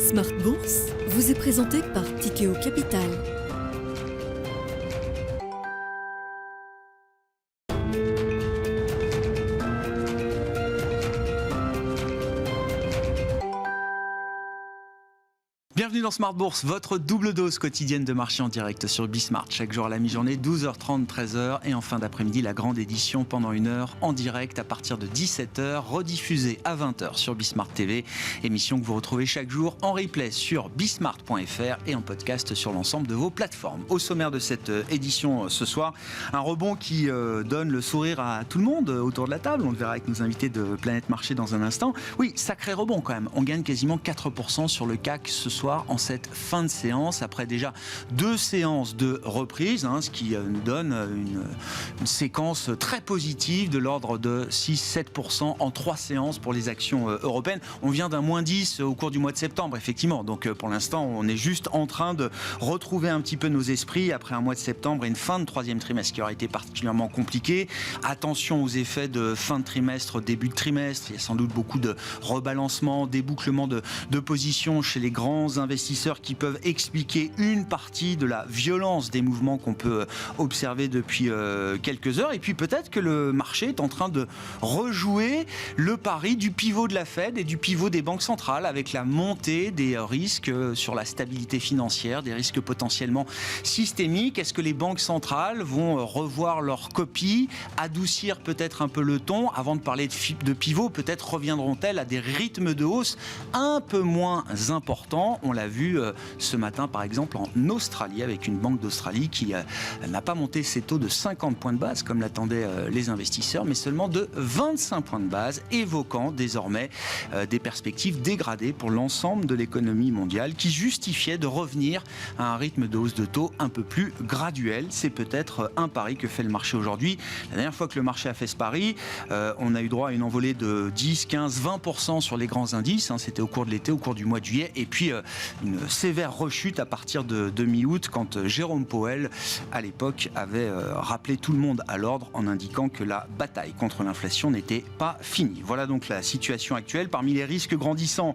Smart Bourse vous est présenté par Tikeo Capital. Bienvenue dans Smart Bourse, votre double dose quotidienne de marché en direct sur Bismart. Chaque jour à la mi-journée, 12h30, 13h. Et en fin d'après-midi, la grande édition pendant une heure en direct à partir de 17h, rediffusée à 20h sur Bismart TV. Émission que vous retrouvez chaque jour en replay sur bismart.fr et en podcast sur l'ensemble de vos plateformes. Au sommaire de cette édition ce soir, un rebond qui donne le sourire à tout le monde autour de la table. On le verra avec nos invités de Planète Marché dans un instant. Oui, sacré rebond quand même. On gagne quasiment 4% sur le CAC ce soir en cette fin de séance, après déjà 2 séances de reprise, ce qui nous donne une séquence très positive de l'ordre de 6-7% en 3 séances pour les actions européennes. On vient d'un moins 10 au cours du mois de septembre, effectivement. Donc pour l'instant, on est juste en train de retrouver un petit peu nos esprits après un mois de septembre et une fin de 3e trimestre qui aura été particulièrement compliqué. Attention aux effets de fin de trimestre, début de trimestre. Il y a sans doute beaucoup de rebalancement, débouclement de positions chez les grands investisseurs qui peuvent expliquer une partie de la violence des mouvements qu'on peut observer depuis quelques heures. Et puis peut-être que le marché est en train de rejouer le pari du pivot de la Fed et du pivot des banques centrales avec la montée des risques sur la stabilité financière, des risques potentiellement systémiques. Est-ce que les banques centrales vont revoir leur copie, adoucir peut-être un peu le ton? Avant de parler de pivot, peut-être reviendront-elles à des rythmes de hausse un peu moins importants? On l'a vu ce matin par exemple en Australie avec une banque d'Australie qui n'a pas monté ses taux de 50 points de base comme l'attendaient les investisseurs, mais seulement de 25 points de base, évoquant désormais des perspectives dégradées pour l'ensemble de l'économie mondiale qui justifiait de revenir à un rythme de hausse de taux un peu plus graduel. C'est peut-être un pari que fait le marché aujourd'hui. La dernière fois que le marché a fait ce pari, on a eu droit à une envolée de 10, 15, 20% sur les grands indices. C'était au cours de l'été, au cours du mois de juillet. Et puis une sévère rechute à partir de mi-août quand Jérôme Powell, à l'époque, avait rappelé tout le monde à l'ordre en indiquant que la bataille contre l'inflation n'était pas finie. Voilà donc la situation actuelle. Parmi les risques grandissants,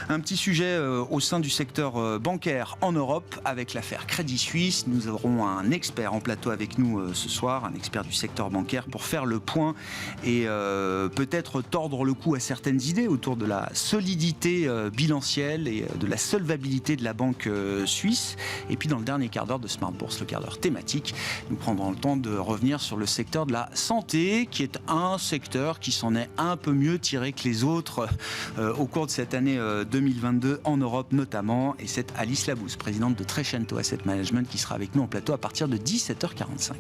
un petit sujet au sein du secteur bancaire en Europe avec l'affaire Crédit Suisse. Nous aurons un expert en plateau avec nous ce soir, un expert du secteur bancaire pour faire le point et peut-être tordre le cou à certaines idées autour de la solidité bilancielle et de la solvabilité de la banque suisse. Et puis dans le dernier quart d'heure de Smart Bourse, le quart d'heure thématique, nous prendrons le temps de revenir sur le secteur de la santé, qui est un secteur qui s'en est un peu mieux tiré que les autres au cours de cette année 2022 en Europe notamment. Et c'est Alice Labousse, présidente de Trecento Asset Management, qui sera avec nous en plateau à partir de 17h45.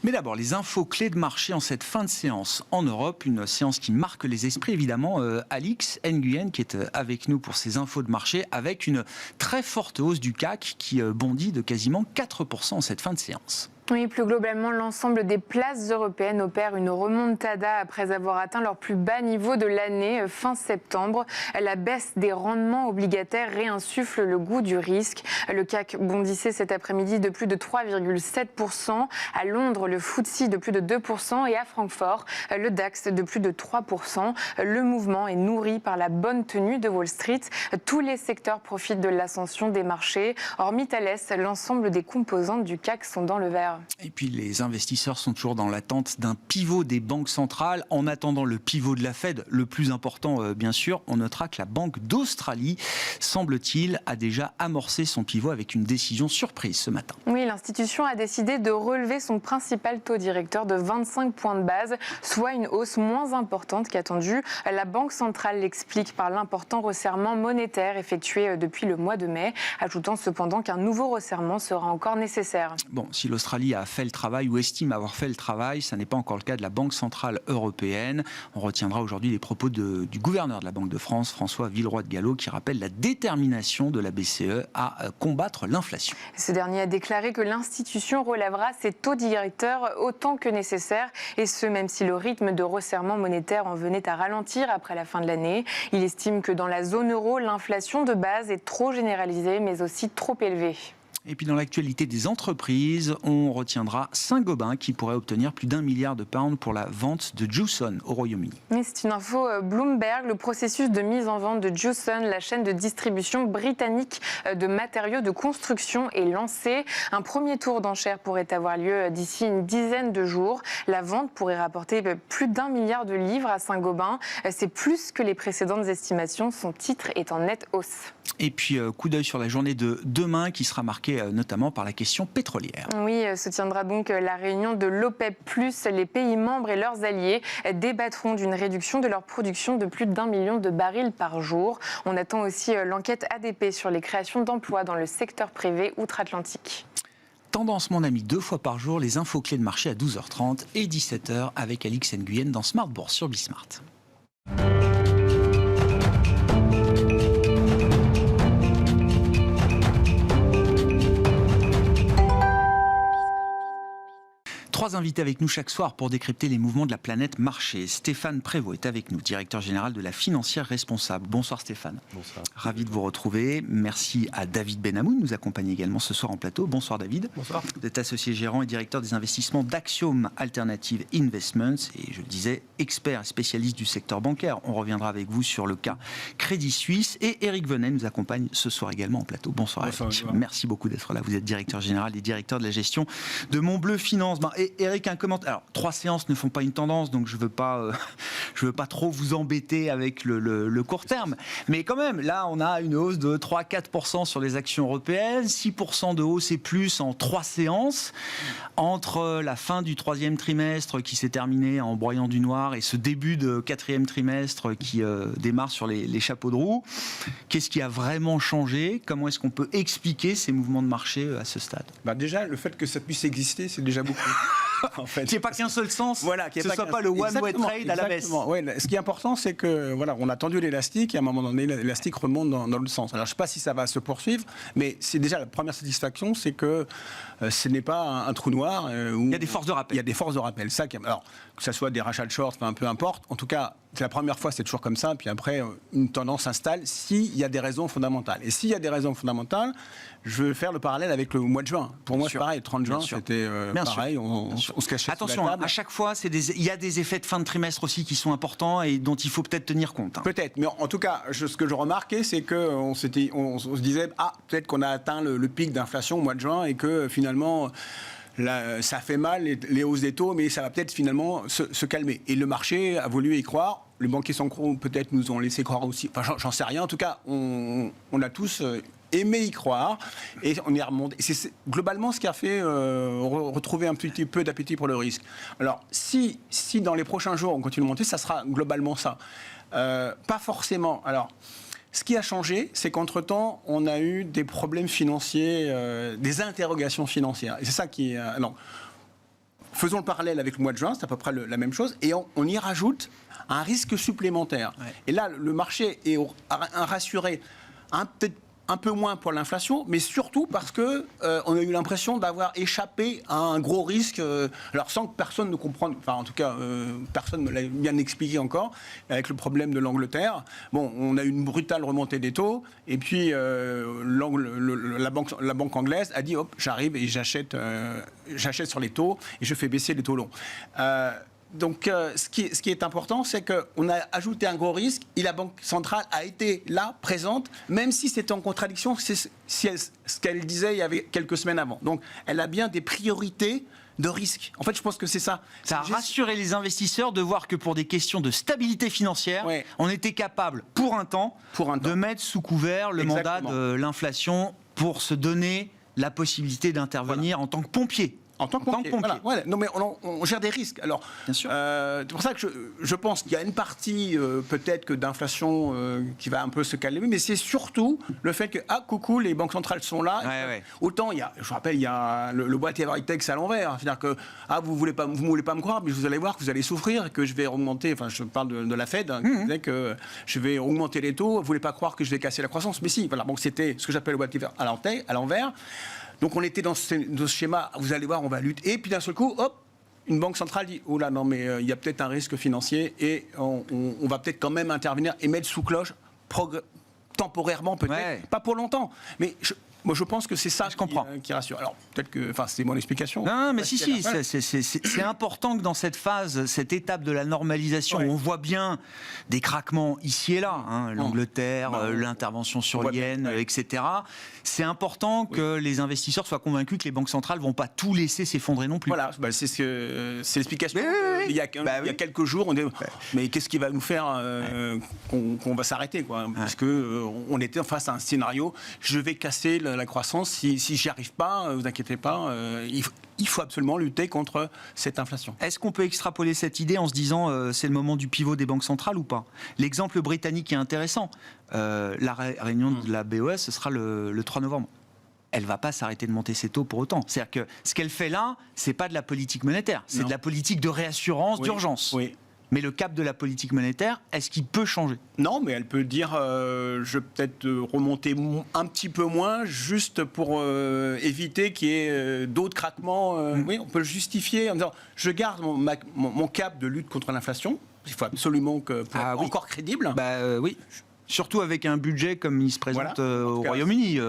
Mais d'abord, les infos clés de marché en cette fin de séance en Europe, une séance qui marque les esprits évidemment. Alix Nguyen qui est avec nous pour ces infos de marché avec une très forte hausse du CAC qui bondit de quasiment 4% en cette fin de séance. Oui, plus globalement, l'ensemble des places européennes opèrent une remontada après avoir atteint leur plus bas niveau de l'année fin septembre. La baisse des rendements obligataires réinsuffle le goût du risque. Le CAC bondissait cet après-midi de plus de 3,7%. À Londres, le FTSE de plus de 2% et à Francfort, le DAX de plus de 3%. Le mouvement est nourri par la bonne tenue de Wall Street. Tous les secteurs profitent de l'ascension des marchés. Hormis Thales, l'ensemble des composantes du CAC sont dans le vert. Et puis les investisseurs sont toujours dans l'attente d'un pivot des banques centrales. En attendant le pivot de la Fed, le plus important bien sûr, on notera que la Banque d'Australie, semble-t-il, a déjà amorcé son pivot avec une décision surprise ce matin. Oui, l'institution a décidé de relever son principal taux directeur de 25 points de base, soit une hausse moins importante qu'attendue. La Banque centrale l'explique par l'important resserrement monétaire effectué depuis le mois de mai, ajoutant cependant qu'un nouveau resserrement sera encore nécessaire. Bon, si l'Australie a fait le travail ou estime avoir fait le travail, ça n'est pas encore le cas de la Banque centrale européenne. On retiendra aujourd'hui les propos du gouverneur de la Banque de France, François Villeroy de Galhau, qui rappelle la détermination de la BCE à combattre l'inflation. Ce dernier a déclaré que l'institution relèvera ses taux directeurs autant que nécessaire, et ce même si le rythme de resserrement monétaire en venait à ralentir après la fin de l'année. Il estime que dans la zone euro, l'inflation de base est trop généralisée mais aussi trop élevée. Et puis dans l'actualité des entreprises, on retiendra Saint-Gobain qui pourrait obtenir plus d'1 milliard de pounds pour la vente de Jewson au Royaume-Uni. Oui, c'est une info Bloomberg. Le processus de mise en vente de Jewson, la chaîne de distribution britannique de matériaux de construction, est lancé. Un premier tour d'enchères pourrait avoir lieu d'ici une dizaine de jours. La vente pourrait rapporter plus d'1 milliard de livres à Saint-Gobain. C'est plus que les précédentes estimations. Son titre est en nette hausse. Et puis, coup d'œil sur la journée de demain qui sera marquée notamment par la question pétrolière. Oui, se tiendra donc la réunion de l'OPEP+. Les pays membres et leurs alliés débattront d'une réduction de leur production de plus d'1 million de barils par jour. On attend aussi l'enquête ADP sur les créations d'emplois dans le secteur privé outre-Atlantique. Tendance, mon ami, 2 fois par jour, les infos clés de marché à 12h30 et 17h avec Alix Nguyen dans Smart Bourse sur Bismart. Trois invités avec nous chaque soir pour décrypter les mouvements de la planète marché. Stéphane Prévost est avec nous, directeur général de la Financière Responsable. Bonsoir Stéphane. Bonsoir. Ravi de vous retrouver. Merci à David Benhamoun, nous accompagne également ce soir en plateau. Bonsoir David. Bonsoir. Vous êtes associé gérant et directeur des investissements d'Axiom Alternative Investments et je le disais, expert et spécialiste du secteur bancaire. On reviendra avec vous sur le cas Crédit Suisse et Eric Venet nous accompagne ce soir également en plateau. Bonsoir Eric. Bonsoir. Merci beaucoup d'être là. Vous êtes directeur général et directeur de la gestion de Montbleu Finance. Et Eric, un commentaire. Alors, 3 séances ne font pas une tendance, donc je veux pas trop vous embêter avec le court terme. Mais quand même, là, on a une hausse de 3-4% sur les actions européennes, 6% de hausse et plus en 3 séances. Entre la fin du 3e trimestre qui s'est terminé en broyant du noir et ce début de 4e trimestre qui démarre sur les chapeaux de roue, qu'est-ce qui a vraiment changé? Comment est-ce qu'on peut expliquer ces mouvements de marché à ce stade? Déjà, le fait que ça puisse exister, c'est déjà beaucoup. En fait. Qu'il n'y ait pas qu'un seul sens, voilà, que ce ne soit pas le one-way trade à la baisse. Ouais, ce qui est important, c'est que voilà, on a tendu l'élastique et à un moment donné, l'élastique remonte dans l'autre sens. Alors, je ne sais pas si ça va se poursuivre, mais c'est déjà la première satisfaction, c'est que ce n'est pas un trou noir. Où il y a des forces de rappel. Il y a des forces de rappel. Alors, que ce soit des rachats de short, peu importe. En tout cas, c'est la première fois, c'est toujours comme ça. Puis après, une tendance s'installe s'il y a des raisons fondamentales. Et s'il y a des raisons fondamentales, je veux faire le parallèle avec le mois de juin. Pour moi, c'est pareil. Le 30 juin, c'était pareil. On se cachait Attention, sous la table. à chaque fois, il y a des effets de fin de trimestre aussi qui sont importants et dont il faut peut-être tenir compte. Peut-être. Mais en tout cas, ce que je remarquais, c'est qu'on se disait, peut-être qu'on a atteint le pic d'inflation au mois de juin et que finalement... Là, ça fait mal, les hausses des taux, mais ça va peut-être finalement se calmer. Et le marché a voulu y croire. Les banquiers centraux, peut-être, nous ont laissé croire aussi. Enfin, j'en sais rien. En tout cas, on a tous aimé y croire. Et on y est remonté. C'est globalement ce qui a fait retrouver un petit peu d'appétit pour le risque. Alors, si dans les prochains jours, on continue de monter, ça sera globalement ça. Pas forcément. Alors... Ce qui a changé, c'est qu'entre-temps, on a eu des problèmes financiers, des interrogations financières. Et c'est ça qui est... non. Faisons le parallèle avec le mois de juin, c'est à peu près la même chose, et on y rajoute un risque supplémentaire. Ouais. Et là, le marché est rassuré, peut-être un peu moins pour l'inflation, mais surtout parce que on a eu l'impression d'avoir échappé à un gros risque, alors sans que personne ne comprenne, enfin en tout cas personne ne l'a bien expliqué encore, avec le problème de l'Angleterre. Bon, on a eu une brutale remontée des taux, et puis la banque anglaise a dit hop, j'arrive et j'achète sur les taux et je fais baisser les taux longs. Donc, ce qui est important, c'est qu'on a ajouté un gros risque et la Banque centrale a été là, présente, même si c'était en contradiction avec ce qu'elle disait il y avait quelques semaines avant. Donc, elle a bien des priorités de risque. En fait, je pense que c'est ça. Ça a rassuré les investisseurs de voir que pour des questions de stabilité financière, ouais, on était capable, pour un temps, de mettre sous couvert le mandat de l'inflation pour se donner la possibilité d'intervenir en tant que pompier. En tant que pompier. Voilà. Ouais, non, mais on gère des risques. Alors, bien sûr. C'est pour ça que je pense qu'il y a une partie peut-être que d'inflation qui va un peu se calmer, mais c'est surtout le fait que coucou, les banques centrales sont là. Ouais. Autant je rappelle, il y a le boîtier Veritex à l'envers. C'est-à-dire que vous voulez pas me croire, mais vous allez voir que vous allez souffrir, que je vais augmenter. Enfin, je parle de la Fed, qui disait que je vais augmenter les taux. Vous voulez pas croire que je vais casser la croissance, mais si. Voilà. Donc c'était ce que j'appelle le boîtier à l'envers. Donc on était dans ce schéma, vous allez voir, on va lutter. Et puis d'un seul coup, hop, une banque centrale dit, oh là non, mais il y a peut-être un risque financier et on va peut-être quand même intervenir et mettre sous cloche temporairement peut-être, pas pour longtemps. Mais Moi, je pense que c'est ça qui rassure. Alors, peut-être que... Enfin, c'est mon explication. Non, mais si, c'est important que dans cette phase, cette étape de la normalisation, on voit bien des craquements ici et là, l'Angleterre, l'intervention sur l'Yen, etc. C'est important que les investisseurs soient convaincus que les banques centrales ne vont pas tout laisser s'effondrer non plus. Voilà, c'est l'explication. Il y a quelques jours, on dit, mais qu'est-ce qui va nous faire qu'on va s'arrêter, quoi, parce qu'on était face à un scénario, je vais casser la croissance, si j'y arrive pas, vous inquiétez pas, il faut absolument lutter contre cette inflation. Est-ce qu'on peut extrapoler cette idée en se disant c'est le moment du pivot des banques centrales ou pas? L'exemple britannique est intéressant. La réunion de la BOE, ce sera le 3 novembre. Elle ne va pas s'arrêter de monter ses taux pour autant. C'est-à-dire que ce qu'elle fait là, ce n'est pas de la politique monétaire, c'est de la politique de réassurance, d'urgence. Oui. Mais le cap de la politique monétaire, est-ce qu'il peut changer? Non, mais elle peut dire je vais peut-être remonter un petit peu moins, juste pour éviter qu'il y ait d'autres craquements. Oui, on peut le justifier en disant je garde mon cap de lutte contre l'inflation. Il faut absolument que pour être encore crédible. Oui. Surtout avec un budget comme il se présente au Royaume-Uni.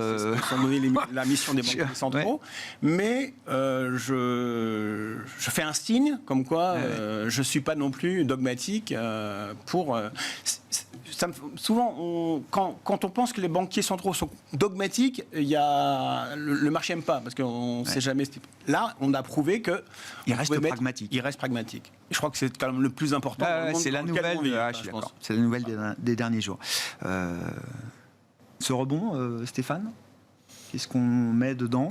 Sans donner la mission des banquiers centraux. Mais je fais un signe comme quoi je ne suis pas non plus dogmatique pour... souvent, quand on pense que les banquiers centraux sont dogmatiques, le marché n'aime pas, parce qu'on ne sait jamais... Là, on a prouvé qu'il reste pragmatique. Il reste pragmatique. Je crois que c'est quand même le plus important. C'est la nouvelle, c'est la nouvelle des derniers jours. Ce rebond, Stéphane, qu'est-ce qu'on met dedans?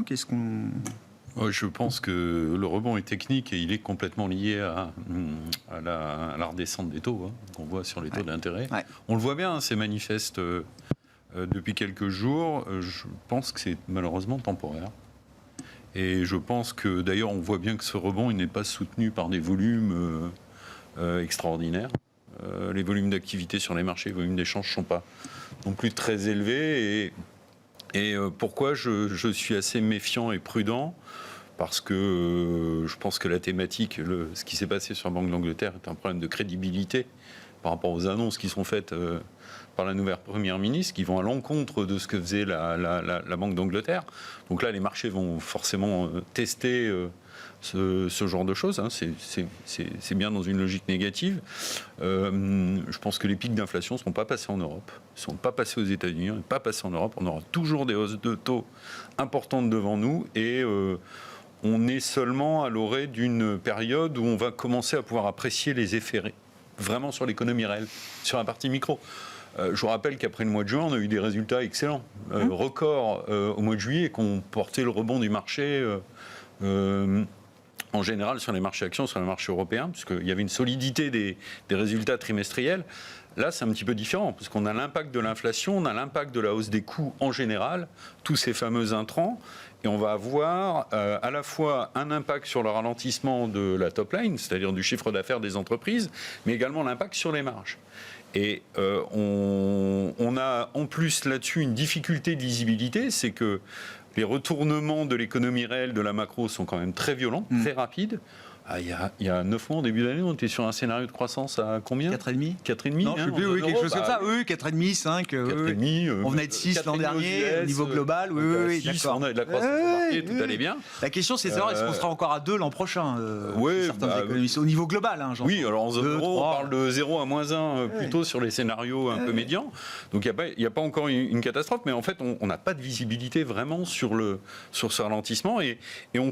Je pense que le rebond est technique et il est complètement lié à la redescente des taux qu'on voit sur les taux d'intérêt. On le voit bien, c'est manifeste depuis quelques jours. Je pense que c'est malheureusement temporaire. Et je pense que, d'ailleurs, on voit bien que ce rebond, il n'est pas soutenu par des volumes extraordinaires. Les volumes d'activité sur les marchés, les volumes d'échange ne sont pas non plus très élevés. Et pourquoi je suis assez méfiant et prudent? Parce que je pense que la thématique, ce qui s'est passé sur la Banque d'Angleterre est un problème de crédibilité par rapport aux annonces qui sont faites par la nouvelle Première ministre, qui vont à l'encontre de ce que faisait la Banque d'Angleterre. Donc là, les marchés vont forcément tester ce genre de choses. C'est bien dans une logique négative. Je pense que les pics d'inflation ne seront pas passés en Europe, ne sont pas passés aux États-Unis, ne sont pas passés en Europe. On aura toujours des hausses de taux importantes devant nous et on est seulement à l'orée d'une période où on va commencer à pouvoir apprécier les effets vraiment sur l'économie réelle, sur la partie micro. Je vous rappelle qu'après le mois de juin, on a eu des résultats excellents, records au mois de juillet, qui ont porté le rebond du marché en général sur les marchés actions, sur les marchés européens, puisqu'il y avait une solidité des résultats trimestriels. Là, c'est un petit peu différent, parce qu'on a l'impact de l'inflation, on a l'impact de la hausse des coûts en général, tous ces fameux intrants, et on va avoir à la fois un impact sur le ralentissement de la top line, c'est-à-dire du chiffre d'affaires des entreprises, mais également l'impact sur les marges. Et on a en plus là-dessus une difficulté de lisibilité, c'est que les retournements de l'économie réelle de la macro sont quand même très violents, très rapides. Il y a 9 mois, en début d'année, on était sur un scénario de croissance à combien? 4,5 4,5 Non, je sais plus, quelque chose comme ça. Oui, 4,5, 5. 4,5. On venait de 6 l'an dernier, au niveau global. Oui, 6, d'accord. On a de la croissance remarquée, tout allait bien. La question, c'est de savoir est-ce qu'on sera encore à 2 l'an prochain certains économistes, au niveau global. Oui, alors en zone euro, on parle de 0 à -1 plutôt sur les scénarios un peu médians. Donc il n'y a pas encore une catastrophe, mais en fait, on n'a pas de visibilité vraiment sur ce ralentissement. Et on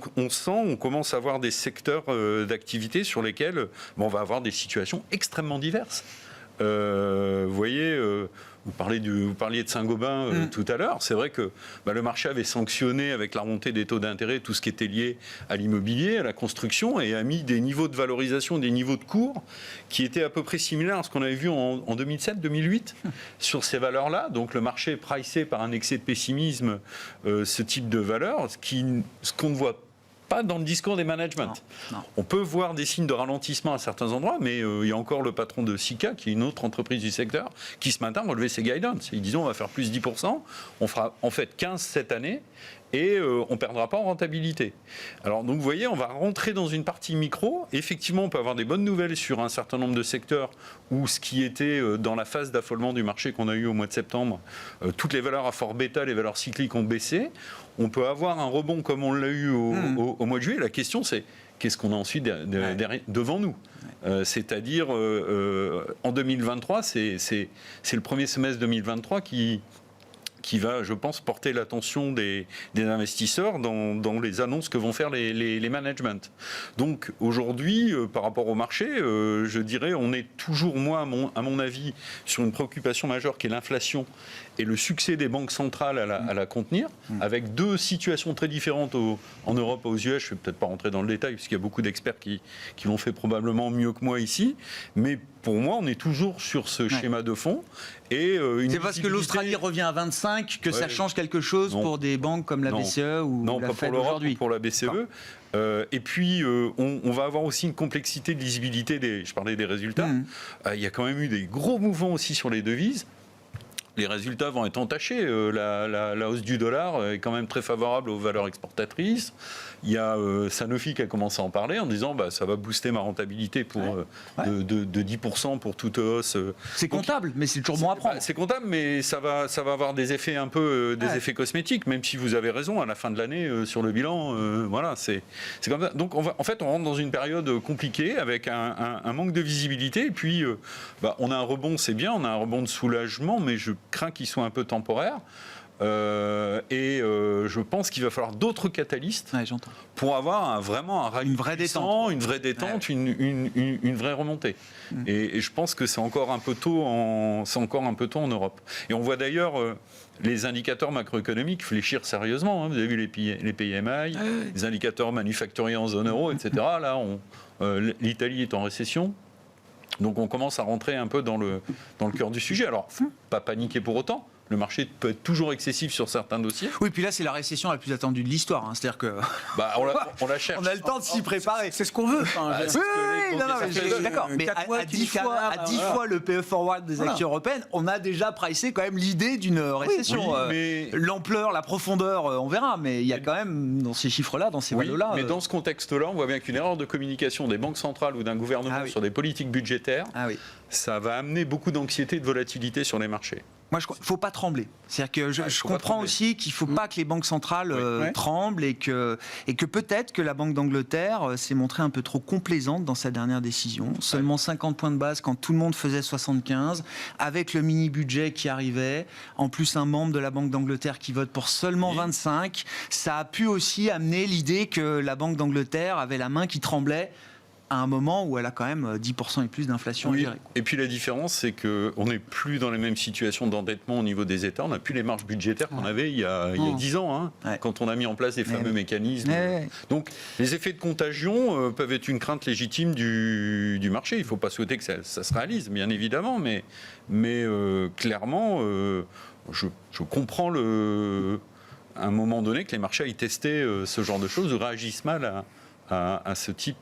commence à voir des secteurs d'activités sur lesquels on va avoir des situations extrêmement diverses. Vous voyez, vous parliez de Saint-Gobain tout à l'heure. C'est vrai que le marché avait sanctionné avec la remontée des taux d'intérêt tout ce qui était lié à l'immobilier, à la construction, et a mis des niveaux de valorisation, des niveaux de cours qui étaient à peu près similaires à ce qu'on avait vu en 2007-2008 sur ces valeurs-là. Donc le marché est pricé par un excès de pessimisme ce type de valeurs, ce qu'on ne voit pas dans le discours des managements. Non. On peut voir des signes de ralentissement à certains endroits, mais il y a encore le patron de Sika, qui est une autre entreprise du secteur, qui ce matin relevait ses guidance. Ils disent on va faire plus 10%, on fera en fait 15 cette année, et on ne perdra pas en rentabilité. Alors, donc, vous voyez, on va rentrer dans une partie micro. Effectivement, on peut avoir des bonnes nouvelles sur un certain nombre de secteurs où ce qui était dans la phase d'affolement du marché qu'on a eu au mois de septembre, toutes les valeurs à fort bêta, les valeurs cycliques ont baissé. On peut avoir un rebond comme on l'a eu au mois de juillet. La question, c'est qu'est-ce qu'on a ensuite devant nous ? C'est-à-dire, en 2023, c'est le premier semestre 2023 qui va, je pense, porter l'attention des investisseurs dans les annonces que vont faire les managements. Donc aujourd'hui, par rapport au marché, je dirais, on est toujours, moi, à mon avis, sur une préoccupation majeure qui est l'inflation et le succès des banques centrales à la contenir, avec deux situations très différentes en Europe et aux US. Je ne vais peut-être pas rentrer dans le détail, puisqu'il y a beaucoup d'experts qui l'ont fait probablement mieux que moi ici, mais pour moi, on est toujours sur ce schéma de fond. C'est parce que l'Australie revient à 25 que ça change quelque chose pour des banques comme la BCE ou la Fed aujourd'hui. Non, pas pour la BCE. Et puis, on va avoir aussi une complexité de lisibilité. Je parlais des résultats. Il y a quand même eu des gros mouvements aussi sur les devises. Les résultats vont être entachés. La hausse du dollar est quand même très favorable aux valeurs exportatrices. Il y a Sanofi qui a commencé à en parler en disant ça va booster ma rentabilité de 10% pour toute hausse. C'est comptable, mais c'est toujours bon à prendre. C'est comptable, mais ça va avoir des effets un peu effets cosmétiques, même si vous avez raison, à la fin de l'année, sur le bilan, voilà, c'est comme ça. Donc on rentre dans une période compliquée avec un manque de visibilité. Et puis, on a un rebond, c'est bien, on a un rebond de soulagement, mais je crains qu'il soit un peu temporaire. Je pense qu'il va falloir d'autres catalystes pour avoir vraiment un rallye, une vraie détente, une vraie remontée. Et je pense que c'est encore un peu tôt en Europe. Et on voit d'ailleurs les indicateurs macroéconomiques fléchir sérieusement. Vous avez vu les PMI, les indicateurs manufacturiers en zone euro, etc. Là, l'Italie est en récession. Donc on commence à rentrer un peu dans le cœur du sujet. Alors, pas paniquer pour autant. Le marché peut être toujours excessif sur certains dossiers. Oui, puis là, c'est la récession la plus attendue de l'histoire. C'est-à-dire que... on la cherche. On a le temps de s'y préparer. C'est ce qu'on veut. D'accord. Mais à 10 fois le PE forward des actions européennes, on a déjà pricé quand même l'idée d'une récession. Mais... L'ampleur, la profondeur, on verra. Mais il y a quand même, dans ces chiffres-là, dans ces valeurs-là... Mais dans ce contexte-là, on voit bien qu'une erreur de communication des banques centrales ou d'un gouvernement sur des politiques budgétaires, ça va amener beaucoup d'anxiété et de volatilité sur les marchés. Moi, il ne faut pas trembler. C'est-à-dire que je comprends aussi qu'il ne faut pas que les banques centrales tremblent et que peut-être que la Banque d'Angleterre s'est montrée un peu trop complaisante dans sa dernière décision. Seulement 50 points de base quand tout le monde faisait 75, avec le mini-budget qui arrivait, en plus un membre de la Banque d'Angleterre qui vote pour seulement 25. Ça a pu aussi amener l'idée que la Banque d'Angleterre avait la main qui tremblait à un moment où elle a quand même 10% et plus d'inflation à gérer. Et puis la différence, c'est qu'on n'est plus dans les mêmes situations d'endettement au niveau des États. On n'a plus les marges budgétaires qu'on avait il y a 10 ans, quand on a mis en place les fameux mécanismes. Donc les effets de contagion peuvent être une crainte légitime du marché. Il ne faut pas souhaiter que ça se réalise, bien évidemment, mais clairement, je comprends à un moment donné que les marchés aillent tester ce genre de choses ou réagissent mal à ce type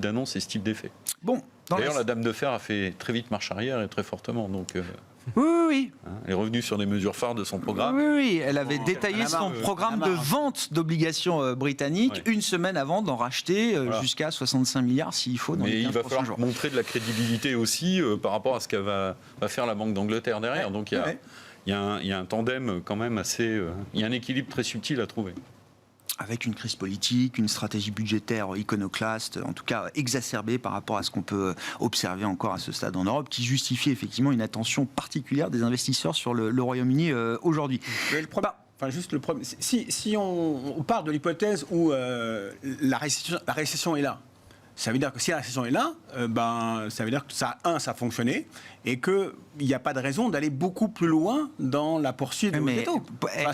d'annonce et ce type d'effet. Bon, d'ailleurs, la Dame de Fer a fait très vite marche arrière et très fortement. Donc, oui. Elle est revenue sur les mesures phares de son programme. Oui, elle avait détaillé son programme de vente d'obligations britanniques une semaine avant d'en racheter jusqu'à 65 milliards s'il faut. Mais il va falloir montrer de la crédibilité aussi par rapport à ce qu'elle va faire la Banque d'Angleterre derrière. Donc il y a un tandem quand même assez... il y a un équilibre très subtil à trouver. Avec une crise politique, une stratégie budgétaire iconoclaste, en tout cas exacerbée par rapport à ce qu'on peut observer encore à ce stade en Europe, qui justifie effectivement une attention particulière des investisseurs sur le Royaume-Uni aujourd'hui. Si on part de l'hypothèse où la récession est là, Ça veut dire que si la récession est là, ça veut dire que ça a fonctionné et qu'il n'y a pas de raison d'aller beaucoup plus loin dans la poursuite des taux.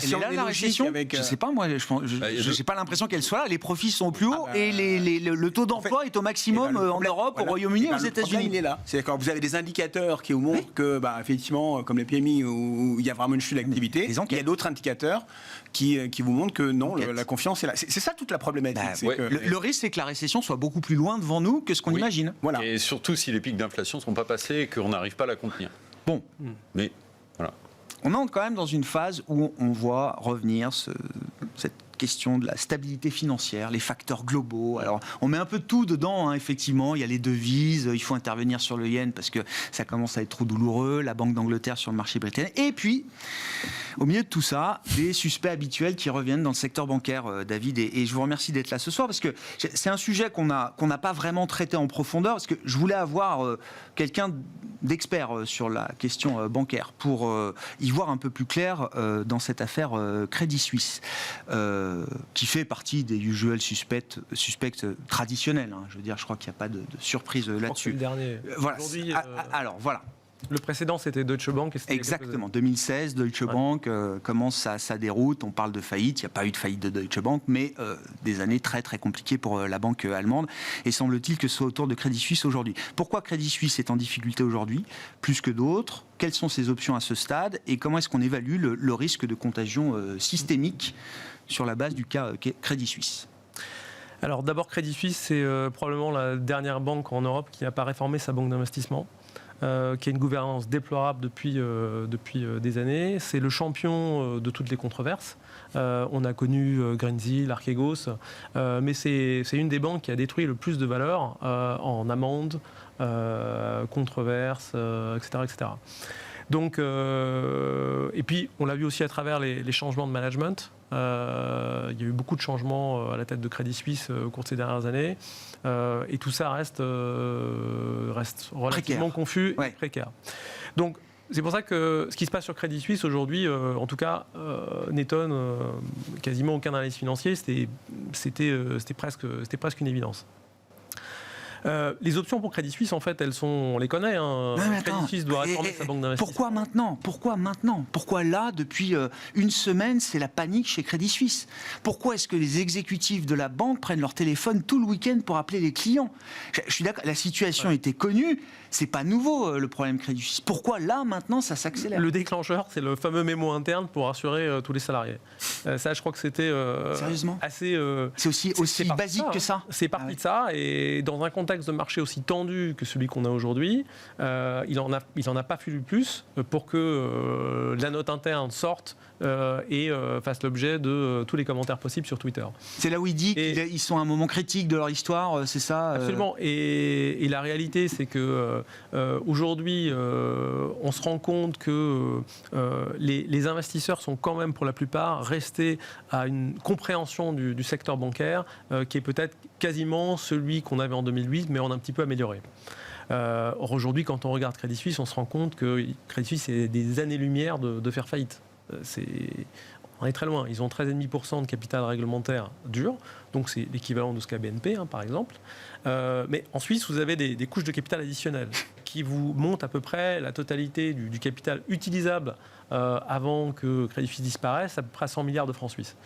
Si là, la récession, je ne sais pas, moi, je n'ai pas l'impression qu'elle soit là. Les profits sont plus hauts et le taux d'emploi est au maximum en Europe, au Royaume-Uni et aux États-Unis. Il est là. C'est quand vous avez des indicateurs qui vous montrent que, effectivement, comme les PMI, où il y a vraiment une chute d'activité, il y a d'autres indicateurs qui vous montrent que non, la confiance est là. C'est ça toute la problématique. Le risque, c'est que la récession soit beaucoup plus loin devant nous que ce qu'on imagine. Voilà. Et surtout si les pics d'inflation ne sont pas passés et qu'on n'arrive pas à la contenir. Bon. Mais voilà. On entre quand même dans une phase où on voit revenir cette question de la stabilité financière, les facteurs globaux. Alors, on met un peu de tout dedans, effectivement. Il y a les devises, il faut intervenir sur le yen parce que ça commence à être trop douloureux, la Banque d'Angleterre sur le marché britannique. Et puis, au milieu de tout ça, des suspects habituels qui reviennent dans le secteur bancaire, David. Et je vous remercie d'être là ce soir parce que c'est un sujet qu'on n'a pas vraiment traité en profondeur parce que je voulais avoir quelqu'un d'expert sur la question bancaire pour y voir un peu plus clair dans cette affaire Crédit Suisse. Qui fait partie des usual suspects traditionnels. Je veux dire, je crois qu'il n'y a pas de surprise là-dessus. C'est le dernier. Voilà. Alors, voilà. Le précédent, c'était Deutsche Bank. Exactement. 2016, Deutsche Bank commence sa déroute. On parle de faillite. Il n'y a pas eu de faillite de Deutsche Bank, mais des années très, très compliquées pour la banque allemande. Et semble-t-il que ce soit autour de Crédit Suisse aujourd'hui. Pourquoi Crédit Suisse est en difficulté aujourd'hui, plus que d'autres ? Quelles sont ses options à ce stade ? Et comment est-ce qu'on évalue le risque de contagion systémique sur la base du cas Crédit Suisse? Alors d'abord, Crédit Suisse, c'est probablement la dernière banque en Europe qui n'a pas réformé sa banque d'investissement. Qui a une gouvernance déplorable depuis des années. C'est le champion de toutes les controverses. On a connu Greensill, Archegos, mais c'est une des banques qui a détruit le plus de valeur en amendes, controverses, etc., etc. Donc, et puis, on l'a vu aussi à travers les changements de management. Il y a eu beaucoup de changements à la tête de Crédit Suisse au cours de ces dernières années. Et tout ça reste relativement confus et précaire. Donc, c'est pour ça que ce qui se passe sur Crédit Suisse aujourd'hui, en tout cas, n'étonne quasiment aucun analyste financier. C'était presque une évidence. Les options pour Crédit Suisse, en fait, on les connaît. Crédit Suisse doit réformer sa banque d'investissement. Pourquoi maintenant ? Pourquoi là, depuis une semaine, c'est la panique chez Crédit Suisse ? Pourquoi est-ce que les exécutifs de la banque prennent leur téléphone tout le week-end pour appeler les clients ? Je suis d'accord, la situation était connue. C'est pas nouveau le problème Crédit Suisse. Pourquoi là, maintenant, ça s'accélère ? Le déclencheur, c'est le fameux mémo interne pour rassurer tous les salariés. Ça, je crois que c'était sérieusement assez. C'est aussi basique que ça. C'est parti de ça, et dans un contexte de marché aussi tendu que celui qu'on a aujourd'hui, il en a pas fallu plus pour que la note interne sorte et fasse l'objet de tous les commentaires possibles sur Twitter. C'est là où il dit qu'ils sont à un moment critique de leur histoire, c'est ça Absolument. Et la réalité, c'est que aujourd'hui, on se rend compte que les investisseurs sont quand même, pour la plupart, restés à une compréhension du secteur bancaire qui est peut-être quasiment celui qu'on avait en 2008, mais on a un petit peu amélioré. Or, aujourd'hui, quand on regarde Crédit Suisse, on se rend compte que Crédit Suisse est des années-lumière de faire faillite. On est très loin. Ils ont 13,5% de capital réglementaire dur, donc c'est l'équivalent de ce qu'a BNP, par exemple. Mais en Suisse, vous avez des couches de capital additionnelles qui vous montent à peu près la totalité du capital utilisable avant que Crédit Suisse disparaisse, à peu près 100 milliards de francs suisses.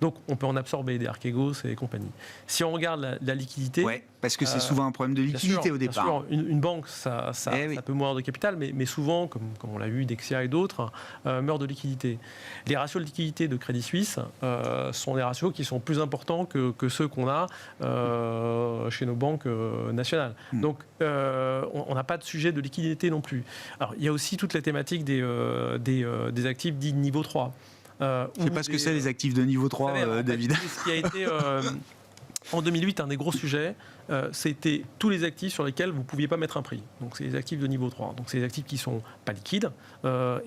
Donc, on peut en absorber des Archegos et compagnie. Si on regarde la liquidité... Oui, parce que c'est souvent un problème de liquidité au départ. Bien sûr, une banque, ça peut mourir de capital, mais souvent, comme on l'a vu, Dexia et d'autres, meurent de liquidité. Les ratios de liquidité de Crédit Suisse sont des ratios qui sont plus importants que ceux qu'on a chez nos banques nationales. Donc, on n'a pas de sujet de liquidité non plus. Alors, il y a aussi toute la thématique des actifs dits de niveau 3. Je ne sais pas ce que c'est les actifs de niveau 3, David. Ce qui a été, en 2008, un des gros sujets, c'était tous les actifs sur lesquels vous ne pouviez pas mettre un prix. Donc, c'est les actifs de niveau 3. Donc, c'est les actifs qui ne sont pas liquides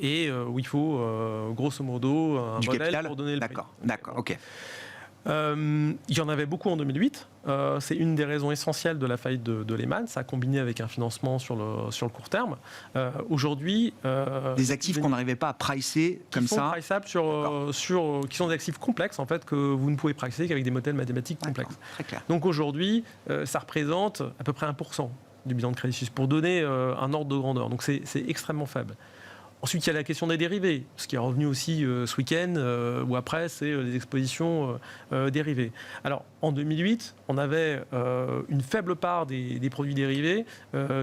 et où il faut, grosso modo, un du modèle capital pour donner le prix. D'accord, ok. Il y en avait beaucoup en 2008. C'est une des raisons essentielles de la faillite de Lehman. Ça a combiné avec un financement sur le court terme. Aujourd'hui... des actifs qu'on n'arrivait pas à pricer comme ça. Priceables qui sont des actifs complexes, en fait, que vous ne pouvez pricer qu'avec des modèles mathématiques complexes. Très clair. Donc aujourd'hui, ça représente à peu près 1% du bilan de Crédit Suisse, pour donner un ordre de grandeur. Donc c'est extrêmement faible. Ensuite, il y a la question des dérivés, ce qui est revenu aussi ce week-end ou après, c'est les expositions dérivées. Alors, en 2008, on avait une faible part des produits dérivés